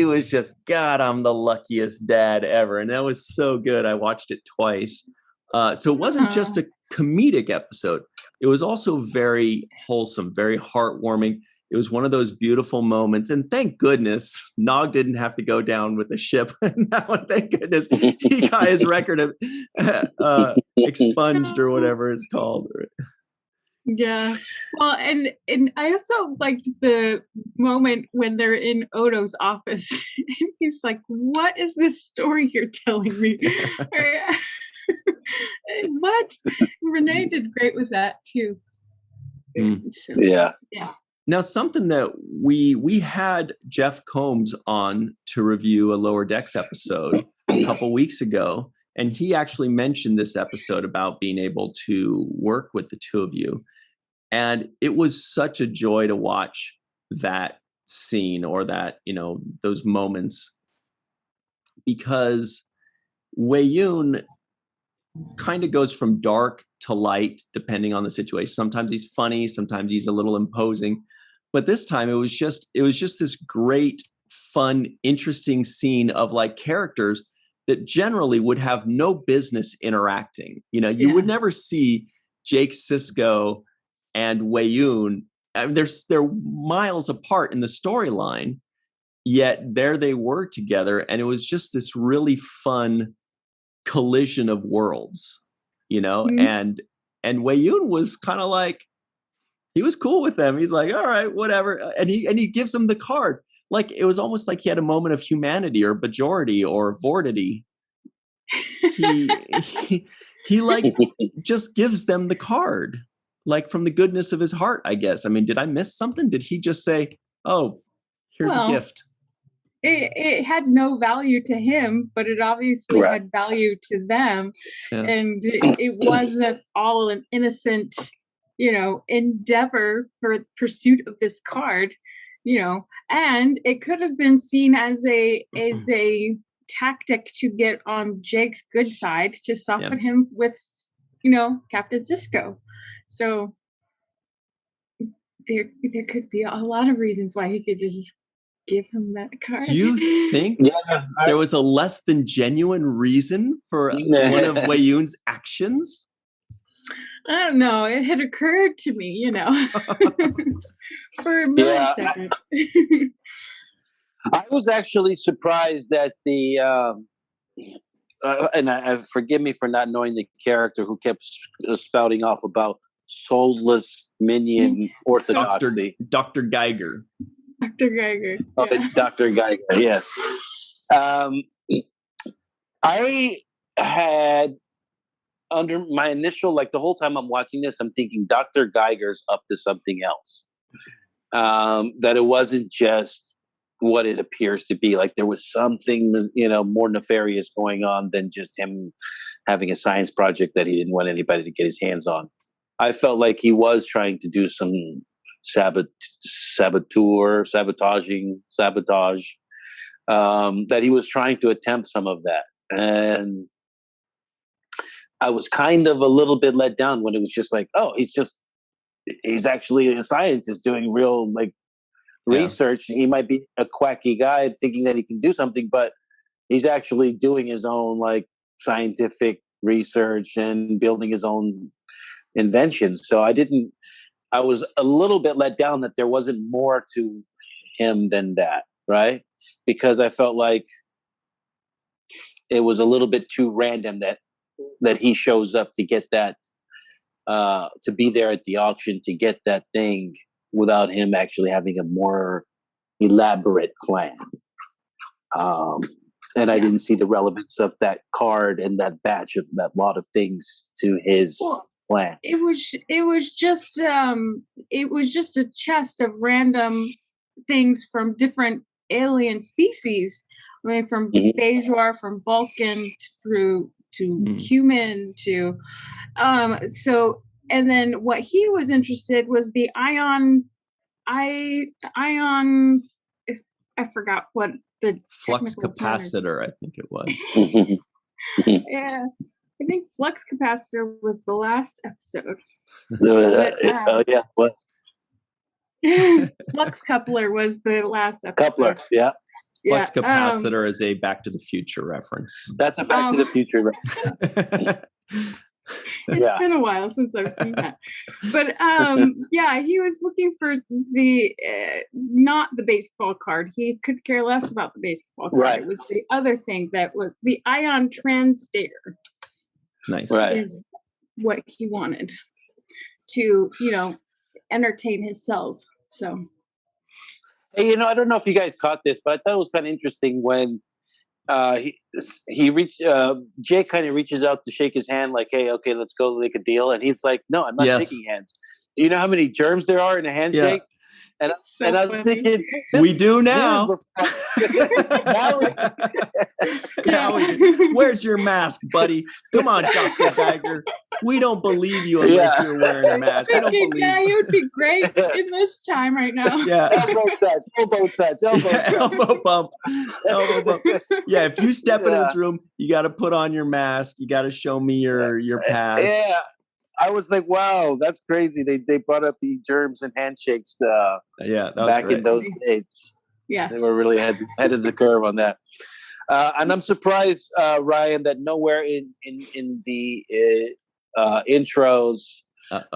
was just, God, I'm the luckiest dad ever. And that was so good. I watched it twice. So it wasn't just a comedic episode. It was also very wholesome, very heartwarming. It was one of those beautiful moments. And thank goodness Nog didn't have to go down with the ship. Thank goodness he got his record of expunged or whatever it's called. Yeah. Well, and I also liked the moment when they're in Odo's office and he's like, "What is this story you're telling me?" What? Renee did great with that too. So, yeah. Now, something that we had Jeff Combs on to review a Lower Decks episode a couple weeks ago, and he actually mentioned this episode about being able to work with the two of you. And it was such a joy to watch that scene, or that, those moments, because Wei-Yun kind of goes from dark to light depending on the situation. Sometimes he's funny, sometimes he's a little imposing, but this time it was just this great, fun, interesting scene of like characters that generally would have no business interacting. You would never see Jake Sisko and Wei-Yun. I mean, they're miles apart in the storyline, yet there they were together, and it was just this really fun collision of worlds, and Wei-Yun was kind of like, he was cool with them. He's like, all right, whatever. And he gives them the card. Like, it was almost like he had a moment of humanity or bajority or vortity. He like just gives them the card, like from the goodness of his heart, I guess. I mean, did I miss something? Did he just say, oh, here's a gift? It had no value to him, but it obviously had value to them. Yeah. And it wasn't all an innocent, endeavor for pursuit of this card, and it could have been seen as a tactic to get on Jake's good side, to soften him with, Captain Sisko. So there could be a lot of reasons why he could just give him that card. You think there was a less than genuine reason for one of Wei-Yun's actions? I don't know. It had occurred to me, for a millisecond. I was actually surprised that and forgive me for not knowing the character who kept spouting off about soulless minion orthodoxy. Dr. Geiger. Dr. Geiger. Oh, Dr. Geiger, yes. I had, under my initial, like the whole time I'm watching this, I'm thinking Dr. Geiger's up to something else. That it wasn't just what it appears to be. Like there was something, more nefarious going on than just him having a science project that he didn't want anybody to get his hands on. I felt like he was trying to do some sabotage, that he was trying to attempt some of that. And I was kind of a little bit let down when it was just like, oh, he's actually a scientist doing real research. He might be a quacky guy thinking that he can do something, but he's actually doing his own scientific research and building his own inventions. So I was a little bit let down that there wasn't more to him than that, right? Because I felt like it was a little bit too random that he shows up to get that, to be there at the auction to get that thing without him actually having a more elaborate plan. And I didn't see the relevance of that card and that batch of that lot of things to his plan. It was just a chest of random things from different alien species. I mean, from Bajor, from Vulcan to human to and then what he was interested was the ion. I forgot what the flux capacitor. I think it was. Yeah, I think flux capacitor was the last episode. What? Flux coupler was the last episode. Coupler, yeah. Flux capacitor is a Back to the Future reference. That's a Back to the Future reference. It's been a while since I've seen that. But he was looking for the not the baseball card. He could care less about the baseball card. Right. It was the other thing that was the ion translator. Nice. Right. Is what he wanted to, entertain his cells. So. Hey, I don't know if you guys caught this, but I thought it was kind of interesting when he reached Jake kind of reaches out to shake his hand, like, "Hey, okay, let's go make a deal," and he's like, "No, I'm not shaking hands." Do you know how many germs there are in a handshake? And I was thinking, we do now. Where's your mask, buddy? Come on, Dr. Geiger. We don't believe you unless you're wearing a mask. We don't believe you. He would be great in this time right now. Yeah. Elbow touch. Elbow bump. Yeah, if you step in this room, you got to put on your mask. You got to show me your pass. Yeah. I was like, wow, that's crazy. They brought up the germs and handshakes that was back great. in those days. Yeah. They were really ahead of the curve on that. And I'm surprised, Ryan, that nowhere in the intros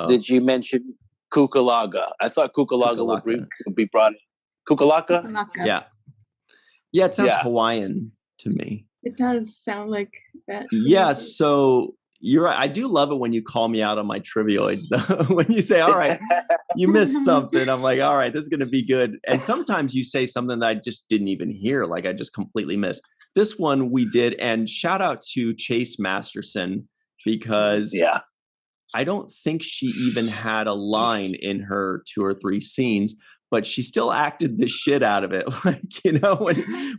did you mention Kukalaga. I thought Kukalaga would be brought in. Kukalaka? Yeah. Yeah, it sounds Hawaiian to me. It does sound like that. Yeah, so you're right. I do love it when you call me out on my trivioids, though. When you say, all right, you missed something. I'm like, all right, this is going to be good. And sometimes you say something that I just didn't even hear, like I just completely missed. This one we did. And shout out to Chase Masterson, because I don't think she even had a line in her 2 or 3 scenes, but she still acted the shit out of it. Like,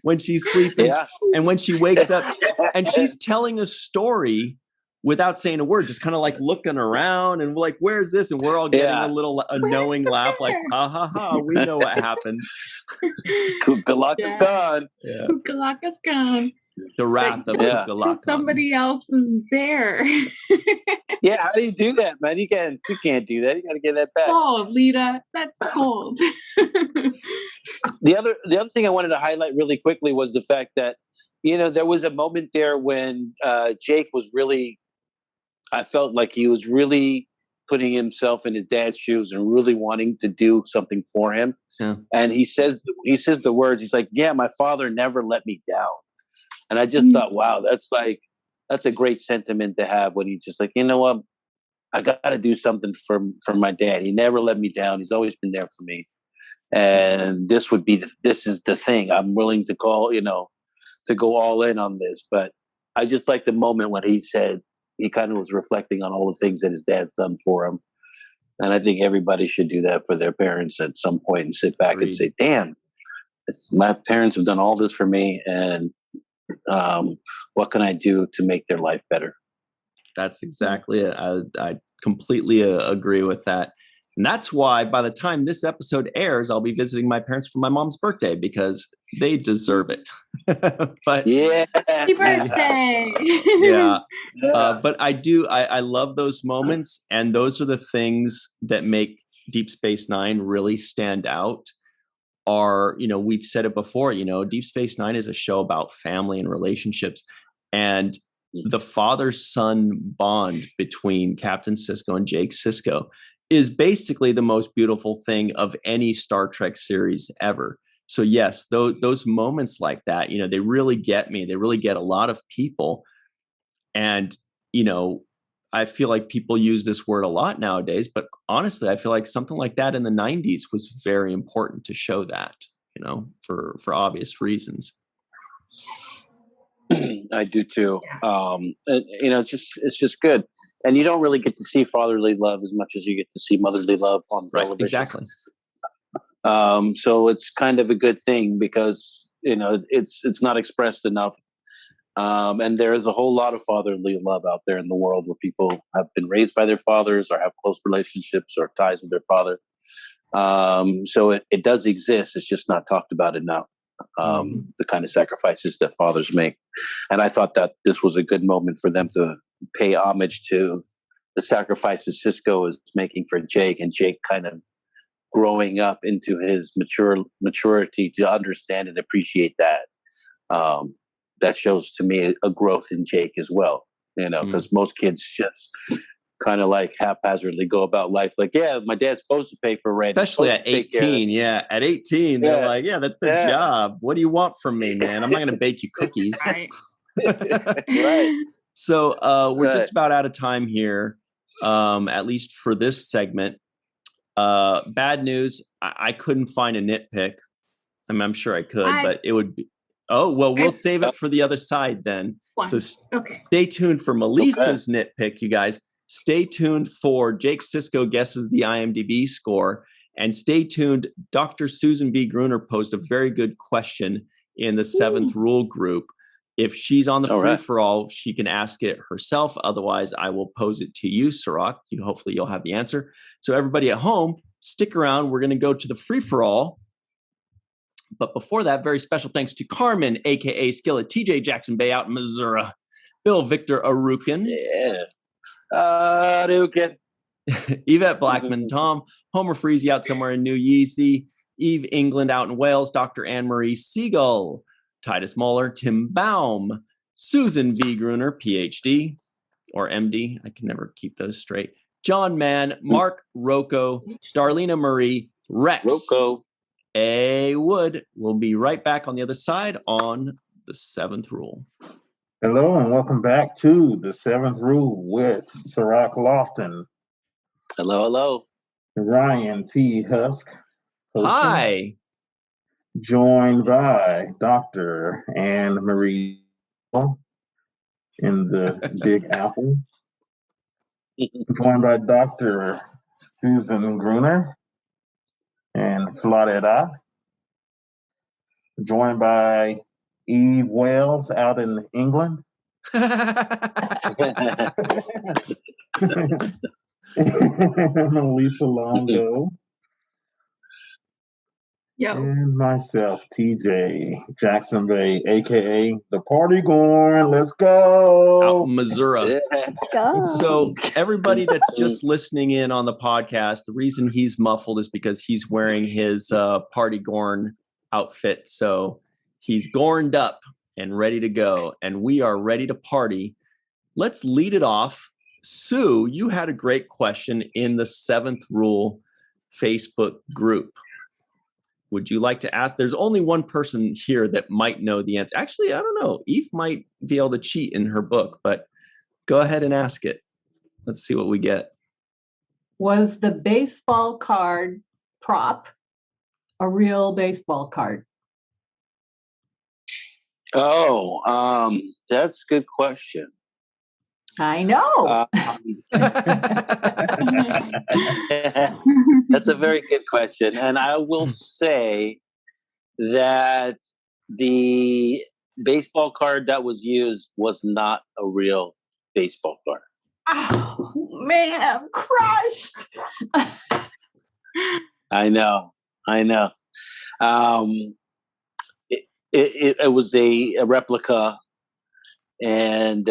when she's sleeping and when she wakes up and she's telling a story without saying a word, just kind of like looking around and we're like, where's this? And we're all getting a little knowing laugh, like, ha ha ha, we know what happened. Kukalaka's gone. Yeah. Kukalaka's gone. The wrath of Kukalaka. Somebody else is there. Yeah, how do you do that, man? You can't do that. You got to get that back. Cold, Lita. That's cold. The other thing I wanted to highlight really quickly was the fact that, there was a moment there when Jake was really, I felt like he was really putting himself in his dad's shoes and really wanting to do something for him. Yeah. And he says the words, he's like, "Yeah, my father never let me down." And I just thought, wow, that's a great sentiment to have when you just like, you know what, I got to do something for my dad. He never let me down. He's always been there for me. And this is the thing. I'm willing to call, to go all in on this. But I just like the moment when he said, he kind of was reflecting on all the things that his dad's done for him. And I think everybody should do that for their parents at some point and sit back and say, damn, my parents have done all this for me. And what can I do to make their life better? That's exactly it. I completely agree with that. And that's why by the time this episode airs, I'll be visiting my parents for my mom's birthday, because they deserve it. But happy birthday. But I love those moments. And those are the things that make Deep Space Nine really stand out. We've said it before, Deep Space Nine is a show about family and relationships, and the father-son bond between Captain Sisko and Jake Sisko is basically the most beautiful thing of any Star Trek series ever. So yes, those moments like that, they really get me. They really get a lot of people. And, I feel like people use this word a lot nowadays, but honestly, I feel like something like that in the 90s was very important to show that, for obvious reasons. I do too. It's just good. And you don't really get to see fatherly love as much as you get to see motherly love on television. Exactly. So it's kind of a good thing because, it's not expressed enough. And there is a whole lot of fatherly love out there in the world where people have been raised by their fathers or have close relationships or ties with their father. So it does exist. It's just not talked about enough. The kind of sacrifices that fathers make. And I thought that this was a good moment for them to pay homage to the sacrifices Sisko is making for Jake, and Jake kind of growing up into his maturity to understand and appreciate that. That shows to me a growth in Jake as well, because most kids just kind of like haphazardly go about life like, yeah, my dad's supposed to pay for rent. Especially at 18. Yeah. At 18, they're like, yeah, that's their job. What do you want from me, man? I'm not going to bake you cookies. Right. Right. So we're just about out of time here. at least for this segment. Bad news, I couldn't find a nitpick. I'm sure I could, but it would be. Oh, well, we'll save it for the other side then. So stay tuned for Melissa's nitpick, you guys. Stay tuned for Jake Sisko guesses the IMDb score. And stay tuned. Dr. Susan B. Gruner posed a very good question in the 7th Rule group. If she's on the free-for-all, she can ask it herself. Otherwise, I will pose it to you, Cirroc. Hopefully, you'll have the answer. So everybody at home, stick around. We're going to go to the free-for-all. But before that, very special thanks to Carmen, a.k.a. Skillet, TJ Jackson-Bey out in Missouri, Bill Victor Arucan. Yeah. Arucan. Yvette Blackmon, Tom, Homer Freezy out somewhere in New Yeezy, Eve England out in Wales, Dr. Anne-Marie Segal, Titus Mohler, Tim Baum, Susan V. Gruner, PhD, or MD, I can never keep those straight, John Mann, Mark Rocco, Darlena Marie, Rex, Rocco. A. Wood. We'll be right back on the other side on the 7th Rule. Hello and welcome back to the 7th Rule with Cirroc Lofton. Hello, hello. Ryan T. Husk. Hosting. Hi. Joined by Dr. Anne-Marie in the Big Apple. Joined by Dr. Susan Gruner and Florida. Joined by Eve Wells out in England. Malissa Longo. And myself, TJ Jackson-Bey, aka the Party Gorn. Let's go. Out in Missouri. So everybody that's just listening in on the podcast, the reason he's muffled is because he's wearing his Party Gorn outfit. So he's gorned up and ready to go. And we are ready to party. Let's lead it off. Sue, you had a great question in the 7th Rule Facebook group. Would you like to ask? There's only one person here that might know the answer. Actually, I don't know. Eve might be able to cheat in her book, but go ahead and ask it. Let's see what we get. Was the baseball card prop a real baseball card? Oh, that's a good question. I know. That's a very good question. And I will say that the baseball card that was used was not a real baseball card. Oh, man, I'm crushed. I know. It was a replica, and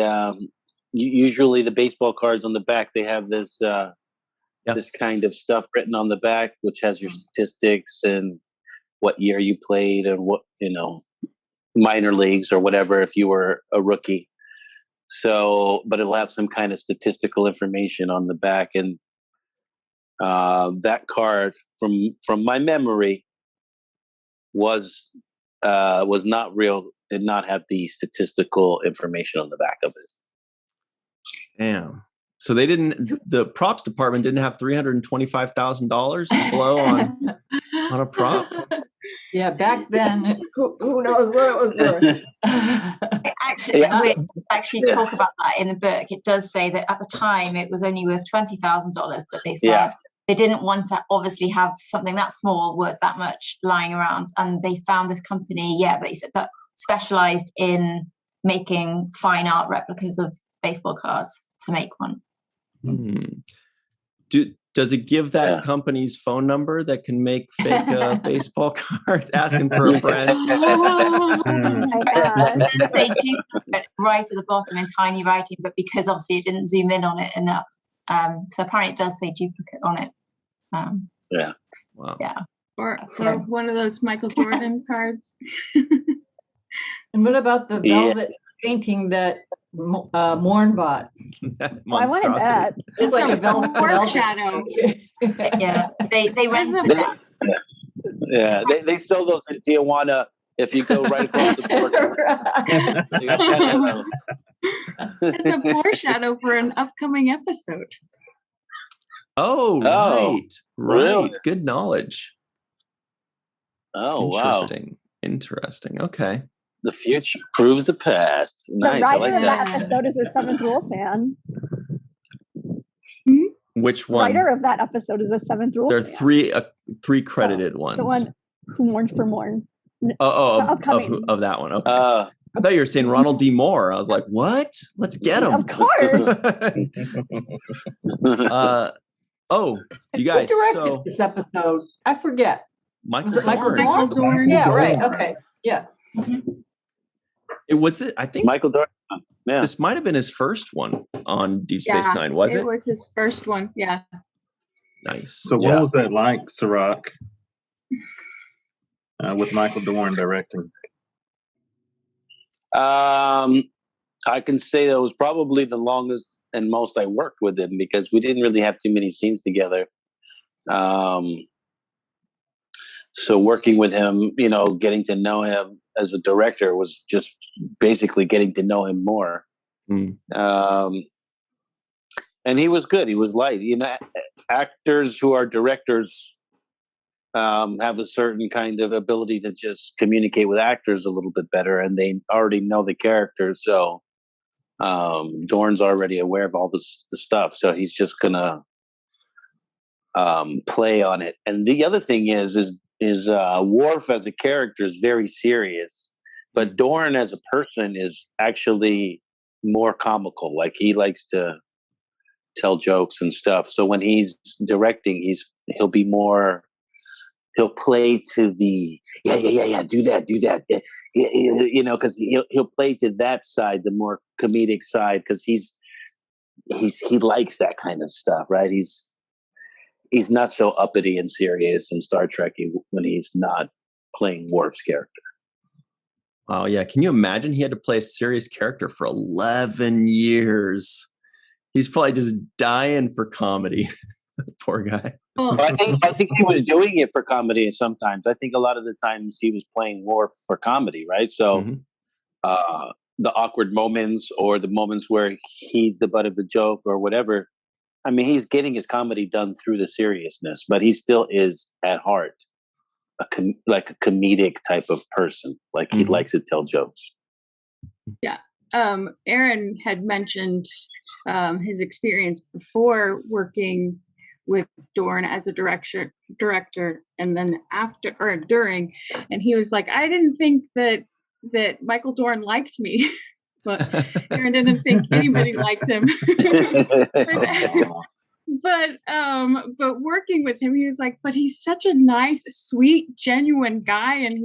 usually the baseball cards on the back, they have this this kind of stuff written on the back, which has your statistics and what year you played and what, minor leagues or whatever if you were a rookie. So, but it'll have some kind of statistical information on the back, and that card from my memory was not real. Did not have the statistical information on the back of it. Damn. So they didn't. The props department didn't have $325,000 to blow on a prop. Yeah, back then, who knows what it was worth. We actually talk about that in the book. It does say that at the time it was only worth $20,000, but they said they didn't want to obviously have something that small worth that much lying around, and they found this company, they said that specialized in making fine art replicas of baseball cards to make one. Does it give that company's phone number that can make fake baseball cards? Asking for a friend. It does say duplicate right at the bottom in tiny writing, but because obviously it didn't zoom in on it enough, so apparently it does say duplicate on it. Wow. Yeah. Or one of those Michael Jordan cards. And what about the velvet painting that Morn bought? I wanted that. It's like a velvet shadow. Yeah, they rented it. Yeah, they sell those in Tijuana if you go right across the border. It's a foreshadow for an upcoming episode. Oh, right. Really? Good knowledge. Oh, Interesting. Okay. The future proves the past. Nice. The writer of that episode is a Seventh Rule fan. Which one? The writer of that episode is a Seventh Rule fan. There are three credited ones. The one who mourns for Morn. Of that one. Okay. I thought you were saying Ronald D. Moore. I was like, what? Let's get him. Of course. You guys. Who directed this episode? I forget. Michael Dorn? Yeah, right. Okay. Yeah. It was it. I think Michael Dorn. Yeah. This might have been his first one on Deep Space Nine, was it? It was his first one. Yeah. Nice. So what was that like, Cirroc? With Michael Dorn directing? I can say that was probably the longest and most I worked with him because we didn't really have too many scenes together. So working with him, getting to know him as a director was just basically getting to know him more. And he was good. He was light. Actors who are directors have a certain kind of ability to just communicate with actors a little bit better, and they already know the characters. So Dorn's already aware of all the stuff, so he's just gonna play on it. And the other thing is Worf as a character is very serious, but Dorn as a person is actually more comical. Like he likes to tell jokes and stuff. So when he's directing, he'll be more. He'll play to the do that, because he'll play to that side, the more comedic side, because he likes that kind of stuff, right? He's not so uppity and serious and Star Trek-y when he's not playing Worf's character. Wow, yeah. Can you imagine he had to play a serious character for 11 years? He's probably just dying for comedy. Poor guy. Well, I think he was doing it for comedy sometimes. I think a lot of the times he was playing Worf for comedy, right? So the awkward moments or the moments where he's the butt of the joke or whatever, I mean, he's getting his comedy done through the seriousness, but he still is at heart like a comedic type of person. Like he likes to tell jokes. Yeah. Aron had mentioned his experience before working with Dorn as a director, and then after or during, and he was like, I didn't think that Michael Dorn liked me. But Aron didn't think anybody liked him. But working with him, he was like, but he's such a nice, sweet, genuine guy, and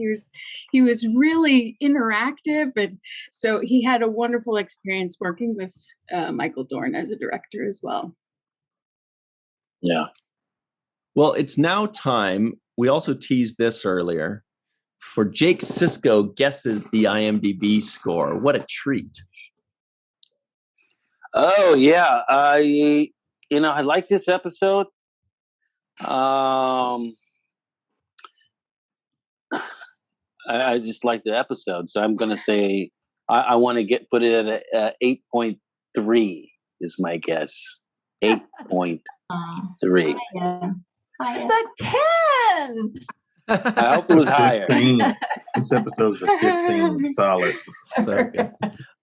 he was really interactive, and so he had a wonderful experience working with Michael Dorn as a director as well. Yeah. Well, it's now time. We also teased this earlier. For Jake Sisko guesses the IMDb score. What a treat. Oh, yeah. I like this episode. I just like the episode. So I'm going to say I want to put it at 8.3 is my guess. 8.3. It's a 10. I hope it was higher. 15. This episode's a 15 solid. So good.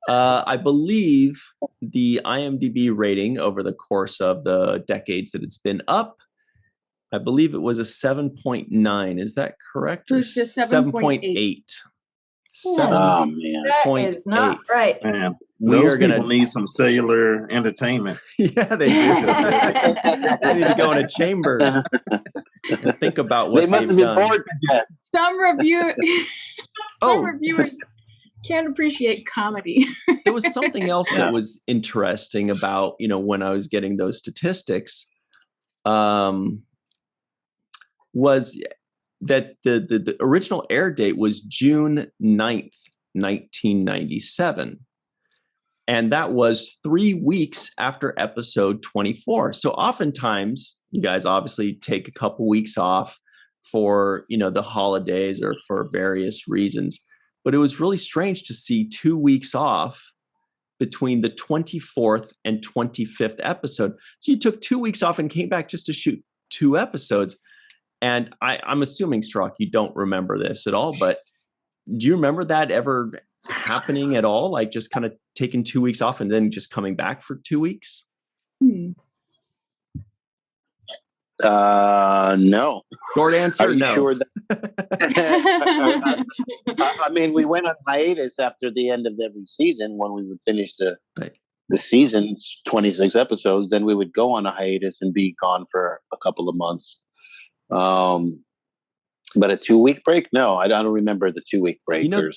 I believe the IMDb rating over the course of the decades that it's been up, I believe it was a 7.9. Is that correct? Or 7.8. Oh, man. That is not right. Man, those people need some cellular entertainment. Yeah, they do. They need to go in a chamber and think about what they must have been bored to death. Some reviewers can't appreciate comedy. There was something else that was interesting about, when I was getting those statistics, was that the original air date was June 9th, 1997. And that was 3 weeks after episode 24. So oftentimes, you guys obviously take a couple weeks off for, the holidays or for various reasons. But it was really strange to see 2 weeks off between the 24th and 25th episode. So you took 2 weeks off and came back just to shoot 2 episodes. And I'm assuming, Cirroc, you don't remember this at all, but do you remember that ever happening at all? Like just kind of taking 2 weeks off and then just coming back for 2 weeks? No. Short answer, Are you no. sure that I mean, we went on hiatus after the end of every season when we would finish the season's 26 episodes. Then we would go on a hiatus and be gone for a couple of months. But a 2-week break? No, I don't remember the 2-week break. You know,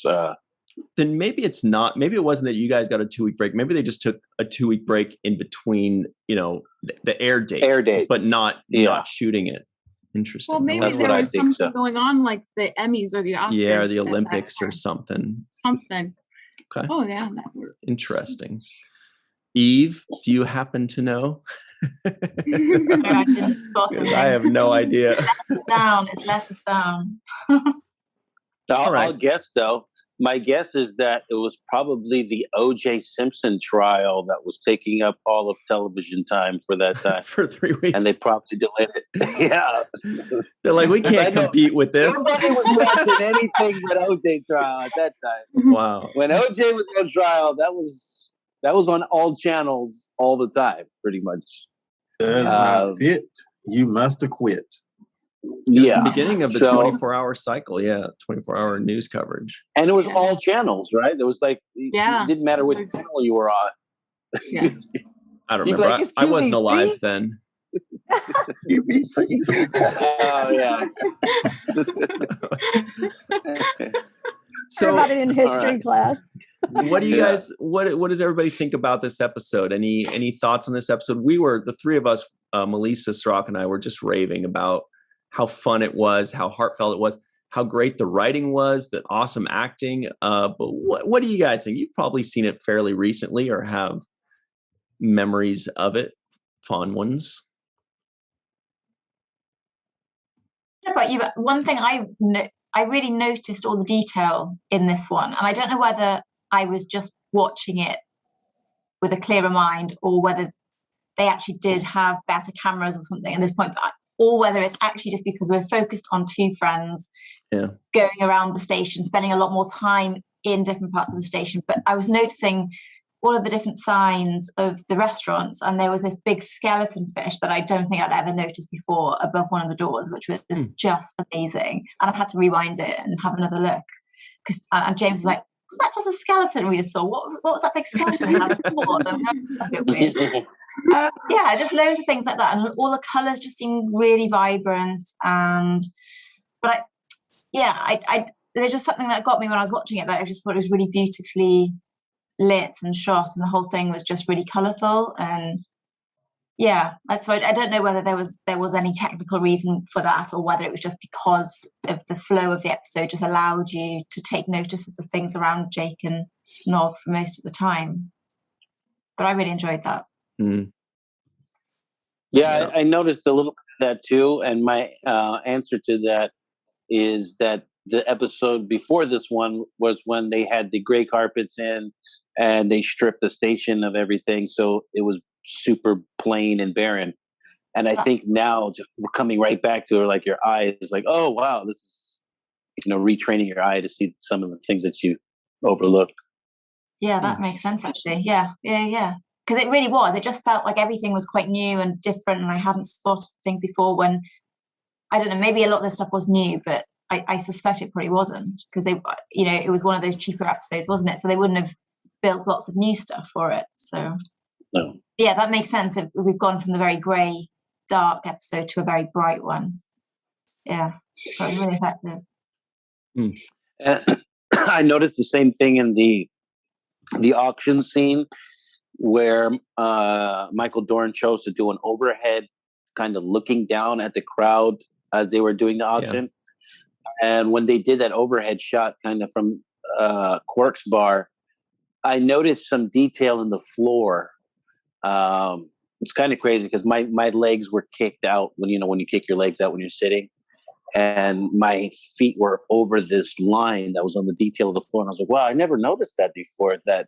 then maybe it's not. Maybe it wasn't that you guys got a 2-week break. Maybe they just took a 2-week break in between, the air date, but not shooting it. Interesting. Well, maybe there was something going on, like the Emmys or the Oscars. Yeah, or the Olympics or something. Something. Okay. Oh, yeah, that worked. Interesting. Eve, do you happen to know? I have no idea. It's let us down. I'll guess, though. My guess is that it was probably the O.J. Simpson trial that was taking up all of television time for that time. For 3 weeks. And they probably delayed it. Yeah. They're like, we can't compete with this. Nobody was watching anything but O.J. trial at that time. Wow. When O.J. was on trial, that was on all channels all the time, pretty much. Does not fit. You must acquit. The beginning of the 24-hour cycle. 24-hour news coverage. And it was all channels, right? It was like, it didn't matter which channel you were on. Yeah. I don't remember. Like, I wasn't alive then. Oh, yeah. So, about it in history class. What do you guys, what does everybody think about this episode? Any thoughts on this episode? The three of us, Malissa, Cirroc, and I were just raving about how fun it was, how heartfelt it was, how great the writing was, the awesome acting. But what do you guys think? You've probably seen it fairly recently or have memories of it, fond ones. How about you? One thing I really noticed all the detail in this one, and I don't know whether I was just watching it with a clearer mind or whether they actually did have better cameras or something at this point, or whether it's actually just because we're focused on 2 friends going around the station, spending a lot more time in different parts of the station. But I was noticing all of the different signs of the restaurants, and there was this big skeleton fish that I don't think I'd ever noticed before above one of the doors, which was just amazing. And I had to rewind it and have another look. And James was like, was that just a skeleton we just saw? What was that big skeleton? That's a bit weird. Just loads of things like that, and all the colours just seemed really vibrant. But there's just something that got me when I was watching it, that I just thought it was really beautifully lit and shot, and the whole thing was just really colourful. And so I don't know whether there was any technical reason for that, or whether it was just because of the flow of the episode just allowed you to take notice of the things around Jake and Nog for most of the time. But I really enjoyed that. I noticed a little bit of that too, and my answer to that is that the episode before this one was when they had the gray carpets in and they stripped the station of everything, so it was super plain and barren. And I think now just coming right back to it, like your eye is like, oh wow, this is retraining your eye to see some of the things that you overlooked. Yeah, that makes sense actually. Yeah. Because it really was. It just felt like everything was quite new and different, and I hadn't spotted things before. When I don't know, maybe a lot of this stuff was new, but I suspect it probably wasn't, because they, it was one of those cheaper episodes, wasn't it? So they wouldn't have built lots of new stuff for it. So yeah, that makes sense. We've gone from the very grey, dark episode to a very bright one. Yeah, that was really effective. I noticed the same thing in the auction scene, where Michael Dorn chose to do an overhead, kind of looking down at the crowd as they were doing the auction. And when they did that overhead shot kind of from Quark's bar, I noticed some detail in the floor. It's kind of crazy because my legs were kicked out when you kick your legs out when you're sitting, and my feet were over this line that was on the detail of the floor. And I was like, wow, I never noticed that before, that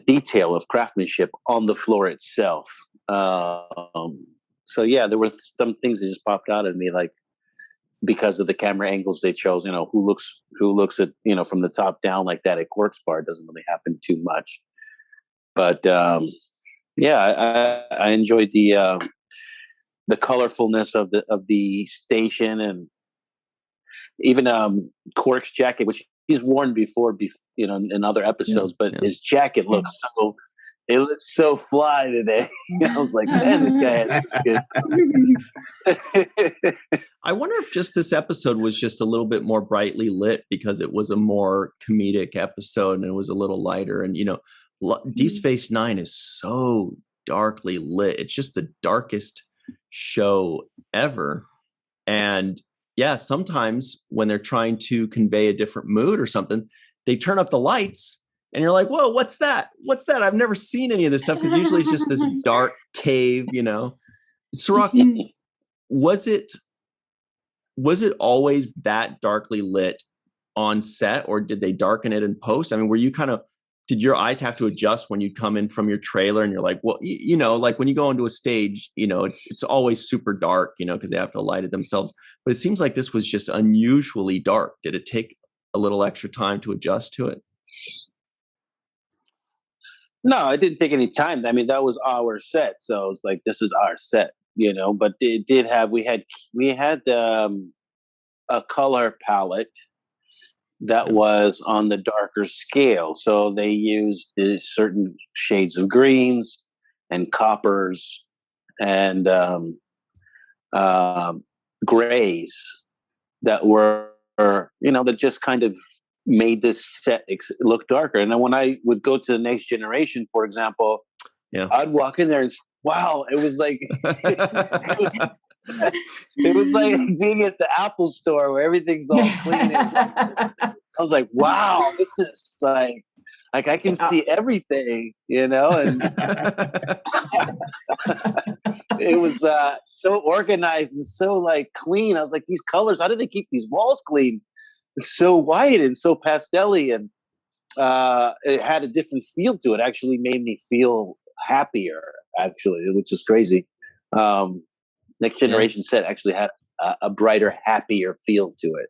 detail of craftsmanship on the floor itself. So yeah, there were some things that just popped out at me, like because of the camera angles they chose. You know, who looks at, you know, from the top down like that at Quartz Bar. It doesn't really happen too much. But yeah, I enjoyed the colorfulness of the station, and even Quark's jacket, which he's worn before, you know, in other episodes. But his jacket looks so fly today. I was like, man, this guy has good. I wonder if just this episode was just a little bit more brightly lit because it was a more comedic episode and it was a little lighter. And, you know, Deep Space Nine is so darkly lit. It's just the darkest show ever. And yeah, sometimes when they're trying to convey a different mood or something, they turn up the lights and you're like, whoa, what's that? What's that? I've never seen any of this stuff, because usually it's just this dark cave, you know. Cirroc, was it always that darkly lit on set, or did they darken it in post? I mean, were you did your eyes have to adjust when you come in from your trailer and you're like, well, you know, like when you go into a stage, you know, it's always super dark, you know, because they have to light it themselves. But it seems like this was just unusually dark. Did it take a little extra time to adjust to it? No, it didn't take any time. I mean, that was our set, so it was like, this is our set, you know. But it did have, we had a color palette that was on the darker scale. So they used certain shades of greens and coppers and grays that were, you know, that just kind of made this set look darker. And then when I would go to the Next Generation, for example, I'd walk in there and wow, it was like it was like being at the Apple store where everything's all clean. I was like, wow, this is like I can see everything, you know. And it was so organized and so like clean. I was like, these colors, how do they keep these walls clean? It's so white and so pastel-y, and it had a different feel to it. Actually made me feel happier, actually, which is crazy. Next Generation set actually had a brighter, happier feel to it.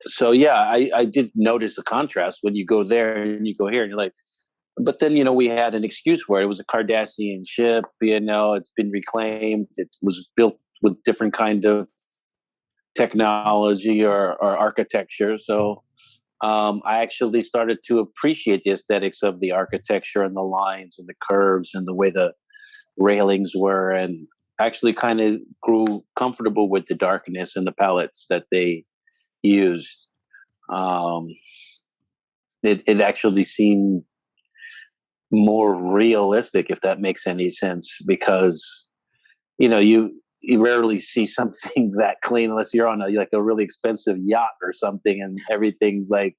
So yeah, I did notice a contrast when you go there and you go here and you're like, but then, you know, we had an excuse for it. It was a Cardassian ship, you know, it's been reclaimed. It was built with different kind of technology or architecture. So I actually started to appreciate the aesthetics of the architecture and the lines and the curves and the way the railings were, and actually kind of grew comfortable with the darkness and the palettes that they used. It actually seemed more realistic, if that makes any sense, because, you know, you rarely see something that clean unless you're on a really expensive yacht or something and everything's like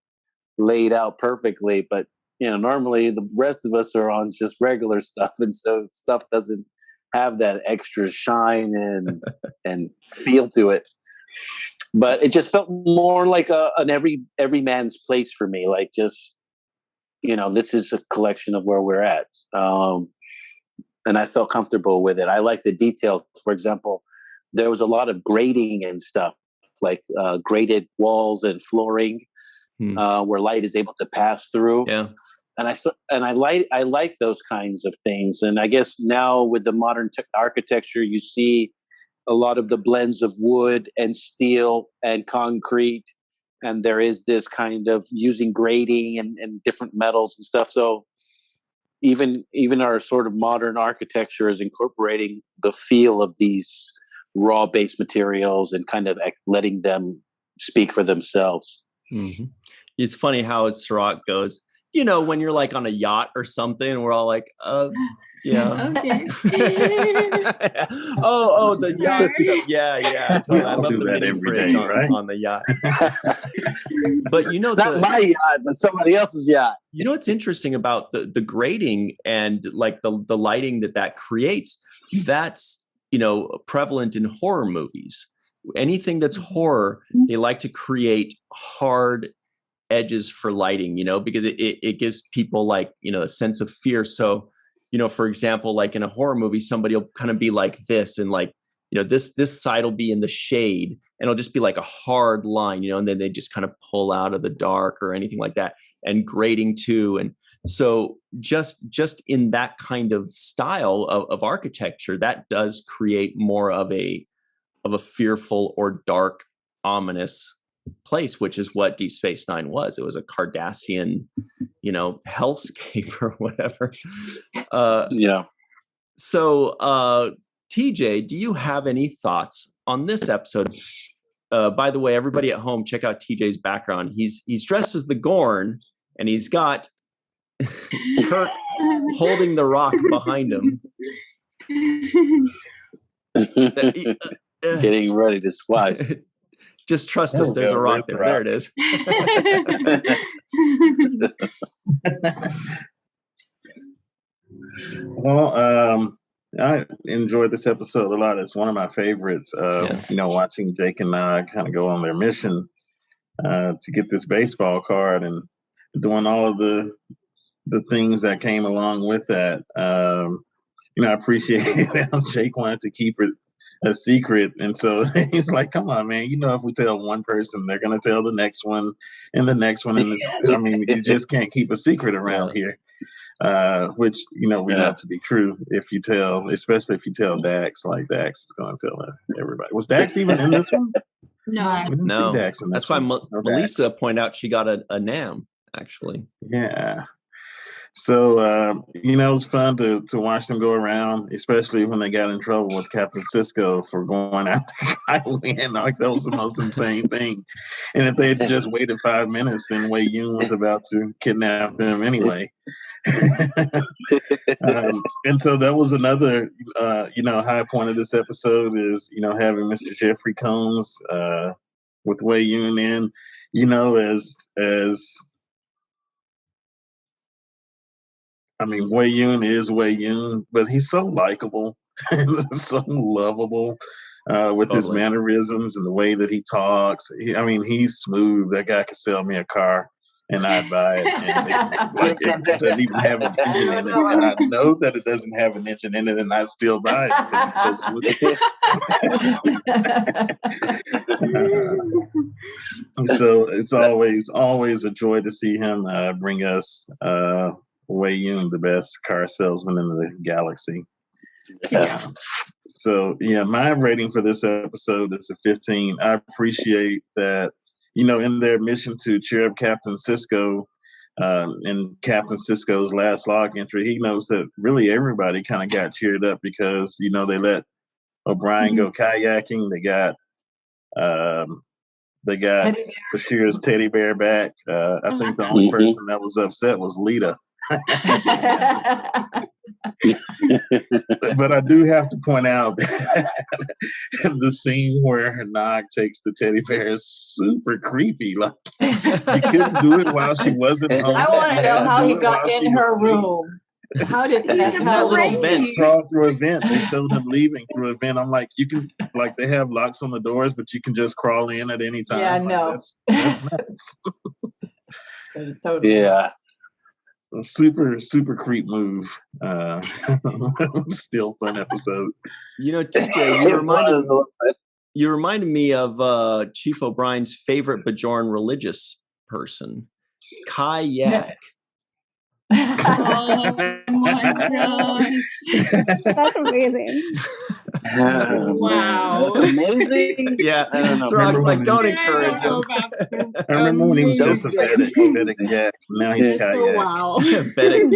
laid out perfectly. But, you know, normally the rest of us are on just regular stuff, and so stuff doesn't have that extra shine and feel to it. But it just felt more like an every man's place for me. Like, just, you know, this is a collection of where we're at. And I felt comfortable with it. I like the details. For example, there was a lot of grading and stuff, like graded walls and flooring, where light is able to pass through. Yeah. And I like those kinds of things. And I guess now with the modern architecture, you see a lot of the blends of wood and steel and concrete, and there is this kind of using grading and different metals and stuff. So even our sort of modern architecture is incorporating the feel of these raw base materials and kind of letting them speak for themselves. Mm-hmm. It's funny how Cirroc goes, you know, when you're like on a yacht or something, we're all like, yeah. Okay. oh, the yacht stuff. Yeah. Totally. I love do that every day, right? on the yacht. But you know, not my yacht, but somebody else's yacht. You know what's interesting about the grading and like the lighting that creates? That's, you know, prevalent in horror movies. anything that's horror, they like to create hard edges for lighting, because it gives people like, a sense of fear. So, for example, like in a horror movie, somebody will kind of be like this, and like, this side will be in the shade, and it'll just be like a hard line, and then they just kind of pull out of the dark or anything like that, and grading too. And so just in that kind of style of architecture, that does create more of a fearful or dark, ominous place, which is what Deep Space Nine was. It was a Cardassian, hellscape or whatever. So, TJ, do you have any thoughts on this episode? By the way, everybody at home, check out TJ's background. He's dressed as the Gorn, and he's got Kirk holding the rock behind him. Getting ready to swipe. Just trust us. There's a rock there. There it is. Well, I enjoyed this episode a lot. It's one of my favorites. Watching Jake and I kind of go on their mission to get this baseball card and doing all of the things that came along with that. I appreciate how Jake wanted to keep it a secret, and so he's like, "Come on, man! If we tell one person, they're gonna tell the next one, and the next one, and you just can't keep a secret around here." Which we know to be true. Especially if you tell Dax, like Dax is gonna tell everybody. Was Dax even in this one? No, we didn't see Dax in this That's why one. Melissa pointed out she got a NAM actually. Yeah. So, it was fun to watch them go around, especially when they got in trouble with Captain Sisko for going out to win. Like, that was the most insane thing. And if they had just waited 5 minutes, then Wei Yun was about to kidnap them anyway. And so that was another, high point of this episode is, having Mr. Jeffrey Combs with Wei Yun in, Wei Yun is Wei Yun, but he's so likable and so lovable with his mannerisms and the way that he talks. He's smooth. That guy could sell me a car and I'd buy it. And it doesn't even have an engine in it. And I know that it doesn't have an engine in it, and I still buy it because he's so smooth. So it's always a joy to see him bring us Wei Yun, the best car salesman in the galaxy. My rating for this episode is a 15. I appreciate that, in their mission to cheer up Captain Sisko, in Captain Sisko's last log entry, he knows that really everybody kind of got cheered up because, they let O'Brien go kayaking. They got Bashir's teddy bear back. I think the only person that was upset was Lita. But I do have to point out the scene where Nog takes the teddy bear is super creepy. Like, you couldn't do it while she wasn't home. I want to know how he got in her room. How did that little vent? Crawl through a vent. They showed him leaving through a vent. I'm like, you can, like, they have locks on the doors, but you can just crawl in at any time. Yeah, like, no. That's nuts. Totally. Yeah. Super creep move. Still fun episode. TJ, you reminded me of Chief O'Brien's favorite Bajoran religious person, Kayak. Oh my gosh. That's amazing. Wow. That's amazing. Yeah. I don't know. Cirroc's like, don't encourage him. I remember when he was just a Vedic yak. Now he's Kayak. Oh, wow. Vedic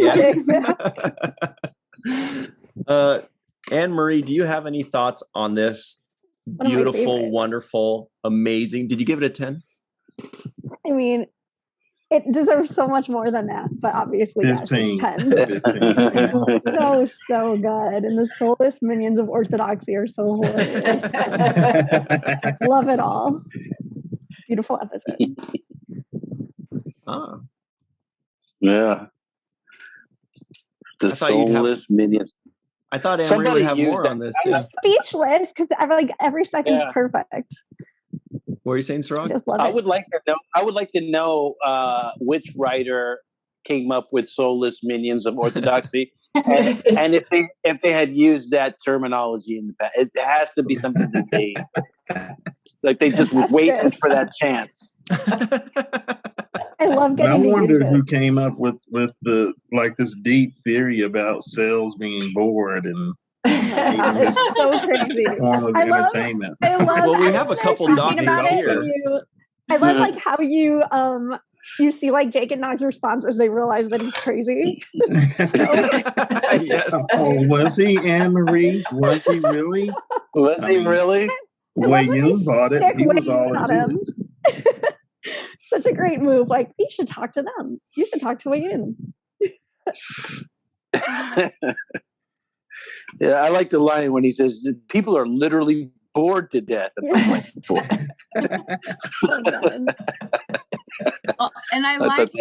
yak. Anne-Marie, do you have any thoughts on this beautiful, wonderful, amazing? Did you give it a 10? I mean, it deserves so much more than that, but obviously 15. Yes, 10. It's so good, and the soulless minions of orthodoxy are so horrible. Love it all. Beautiful episode. Yeah. The soulless minions. I thought Anne-Marie would have more on this. I'm speechless because every second's perfect. What are you saying, Cirroc? I would like to know which writer came up with soulless minions of orthodoxy, and if they had used that terminology in the past. It has to be something that they just waited for that chance. I love getting. I wonder who came up with the this deep theory about cells being bored and it's so crazy. Form of entertainment. Well, we have a couple doctors here. I love how you see Jake and Nog's response as they realize that he's crazy. Yes. Oh, was he, Anne-Marie? Was he really? Was he really? Wei-Yun bought it. He was all into it. Such a great move. You should talk to them. You should talk to Wei-Yun. Yeah, I like the line when he says, people are literally bored to death. And I liked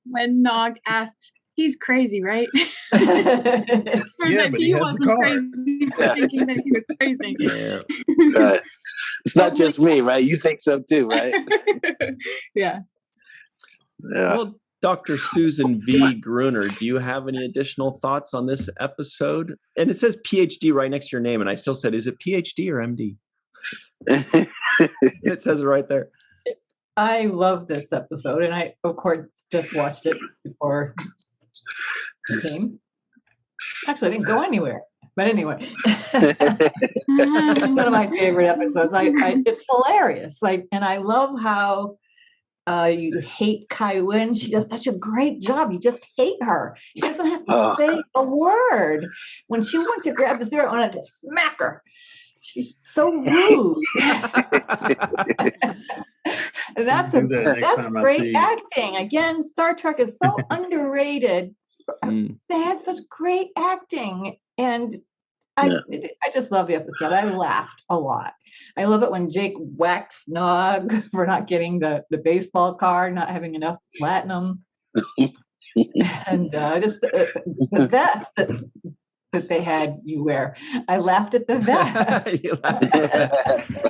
when Nog asked, he's crazy, right? Yeah, but he wasn't crazy for thinking that he was crazy. Yeah. Right. It's not just me, right? You think so too, right? Yeah. Well, Dr. Susan V. Gruner, do you have any additional thoughts on this episode? And it says PhD right next to your name, and I still said, is it PhD or MD? It says it right there. I love this episode, and I, of course, just watched it before it came. Actually, I didn't go anywhere. But anyway, one of my favorite episodes. It's hilarious. And I love how you hate Kai Wen. She does such a great job. You just hate her. She doesn't have to say a word. When she went to grab the cereal, I wanted to smack her. She's so rude. That's great acting. Again, Star Trek is so underrated. They had such great acting, and I just love the episode. I laughed a lot. I love it when Jake whacks Nog for not getting the baseball card, not having enough platinum, and just the vest that they had you wear. I laughed at the vest.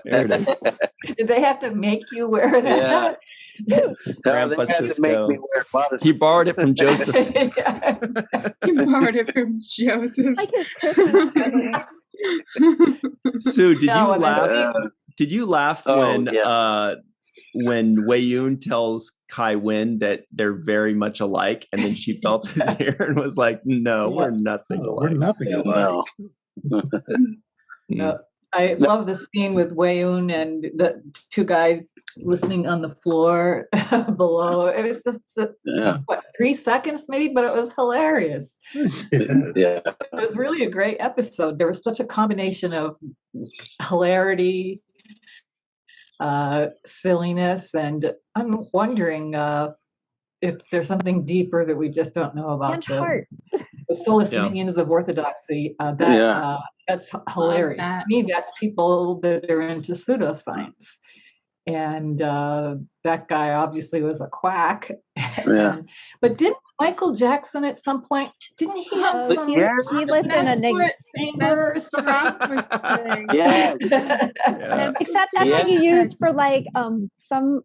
There it is. Did they have to make you wear that? Yeah. Grandpa Sisko. He borrowed it from Joseph. He borrowed it from Joseph. Sue, did you laugh? Did you laugh when Wei-Yun tells Kai Wen that they're very much alike, and then she felt his ear and was like, "No, we're nothing alike. We're nothing alike." I love the scene with Wei-Yun and the two guys listening on the floor below. It was just 3 seconds maybe, but it was hilarious. It was really a great episode. There was such a combination of hilarity, silliness, and I'm wondering if there's something deeper that we just don't know about the soulless minions of orthodoxy. That's hilarious. To me, that's people that are into pseudoscience. And that guy obviously was a quack. But didn't Michael Jackson at some point, didn't he have some... He lived in a chamber. Except that's what you use for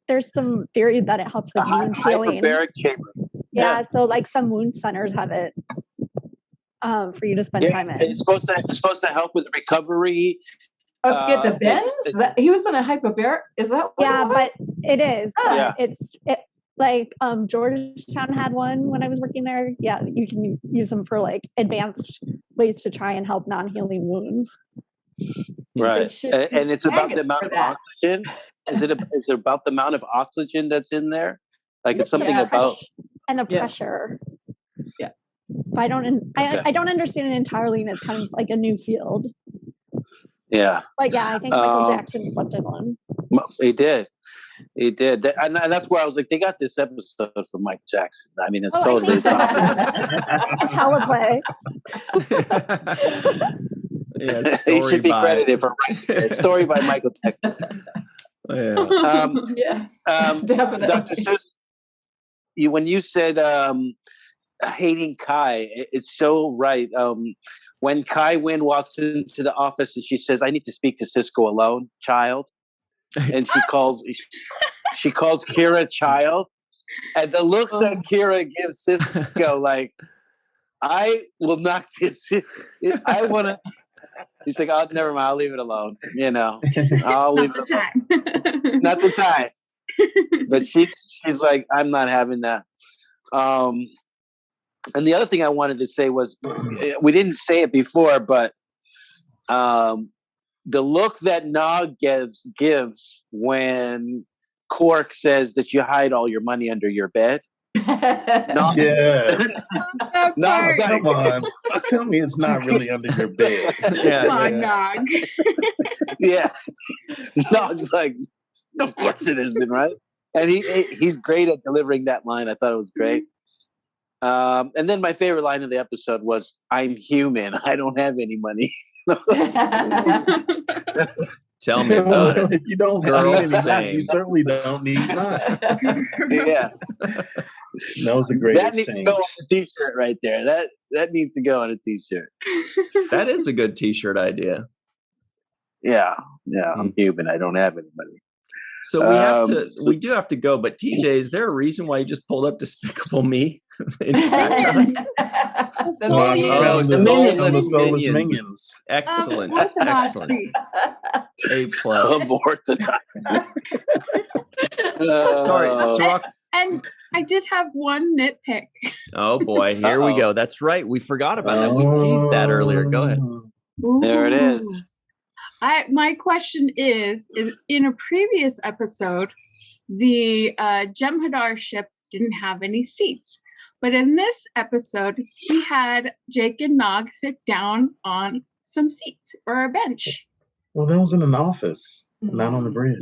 there's some theory that it helps with wound healing. Hyperbaric chamber. Yeah, so some wound centers have it for you to spend time in. It's supposed to help with recovery. To get the bends? He was in a hyperbaric. Is that what but it is. Georgetown had one when I was working there. Yeah, you can use them for advanced ways to try and help non-healing wounds. Right, and it's about the amount of oxygen. Is it about the amount of oxygen that's in there? It's something about and the pressure. Yeah, but I don't understand it entirely, and it's kind of like a new field. Yeah. I think Michael Jackson slept in one. He did. And that's where I was like, they got this episode from Mike Jackson. I mean, it's totally a teleplay. He should be credited for writing it. Story by Michael Jackson. Definitely. Dr. Susan, when you said hating Kai, it's so right. when Kai Wynn walks into the office and she says, "I need to speak to Sisko alone, child," and she calls Kira child, and the look that Kira gives Sisko, like, I will knock this. I want to. He's like, "Oh, never mind. I'll leave it alone. You know, I'll leave it alone. Not the time." But she's like, "I'm not having that." And the other thing I wanted to say was, we didn't say it before, but the look that Nog gives when Quark says that you hide all your money under your bed. Yes. Nog's like, come on. Tell me it's not really under your bed. Come on, Nog. Yeah. Nog's like, of course it isn't, right? And he's great at delivering that line. I thought it was great. And then my favorite line of the episode was, "I'm human. I don't have any money." Tell me about it. If you don't need any, you certainly don't need mine. Yeah. That was a great That needs to go on a t-shirt right there. That needs to go on a t-shirt. That is a good t-shirt idea. Yeah. I'm human. I don't have any money. So we do have to go, but TJ, is there a reason why you just pulled up Despicable Me? Soulless minions. Excellent. Excellent. A+. Of Orthodox. Sorry, Cirroc. And I did have one nitpick. Oh boy, here we go. That's right. We forgot about that. We teased that earlier. Go ahead. Ooh. There it is. My question is in a previous episode, the Jem'Hadar ship didn't have any seats. But in this episode, he had Jake and Nog sit down on some seats or a bench. Well, that was in an office, not on the bridge.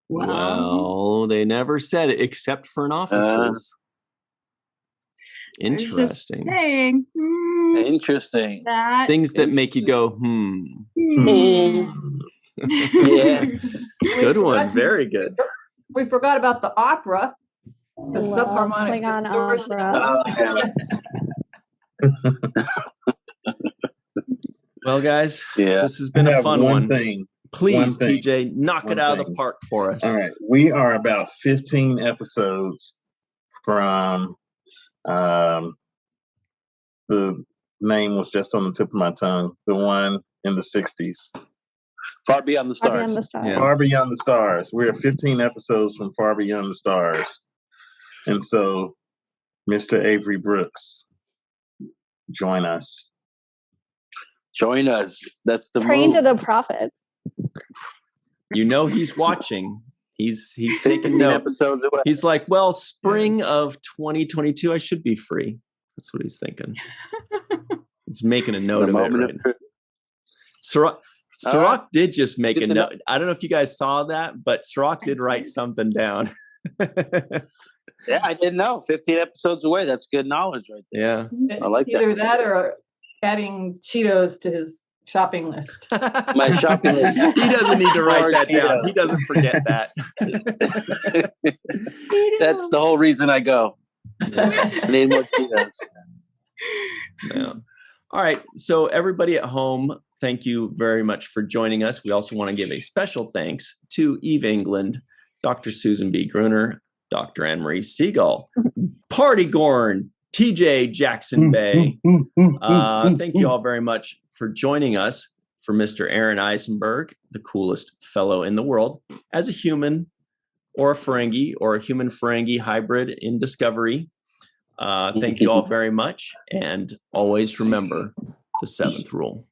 Well, they never said it except for in offices. Interesting. Just saying. Interesting. Things that make you go, Yeah. Good one. Very good. We forgot about the opera. The subharmonic distortion. Well, guys, this has been a fun one. Please, TJ, knock it out of the park for us. All right. We are about 15 episodes from the name was just on the tip of my tongue. The one in the 60s. Far Beyond the Stars. Far Beyond the Stars. We're 15 episodes from Far Beyond the Stars. And so, Mr. Avery Brooks, join us. Join us. That's the Train to the Prophet. You know he's watching. He's taking note. Episodes away. He's like, well, spring of 2022, I should be free. That's what he's thinking. He's making a note of it right now. Cirroc did just make a note. I don't know if you guys saw that, but Cirroc did write something down. Yeah, I didn't know. 15 episodes away. That's good knowledge right there. Yeah. I like Either that or adding Cheetos to his shopping list. My shopping list. He doesn't need to write that down. He doesn't forget that. That's the whole reason I go. I need more Cheetos. Yeah. All right. So everybody at home, thank you very much for joining us. We also want to give a special thanks to Eve England, Dr. Susan B. Gruner, Dr. Marie Segal, Party Gorn, TJ Jackson-Bey. Thank you all very much for joining us, for Mr. Aron Eisenberg, the coolest fellow in the world, as a human or a Ferengi or a human-Ferengi hybrid in Discovery. Thank you all very much, and always remember the 7th rule.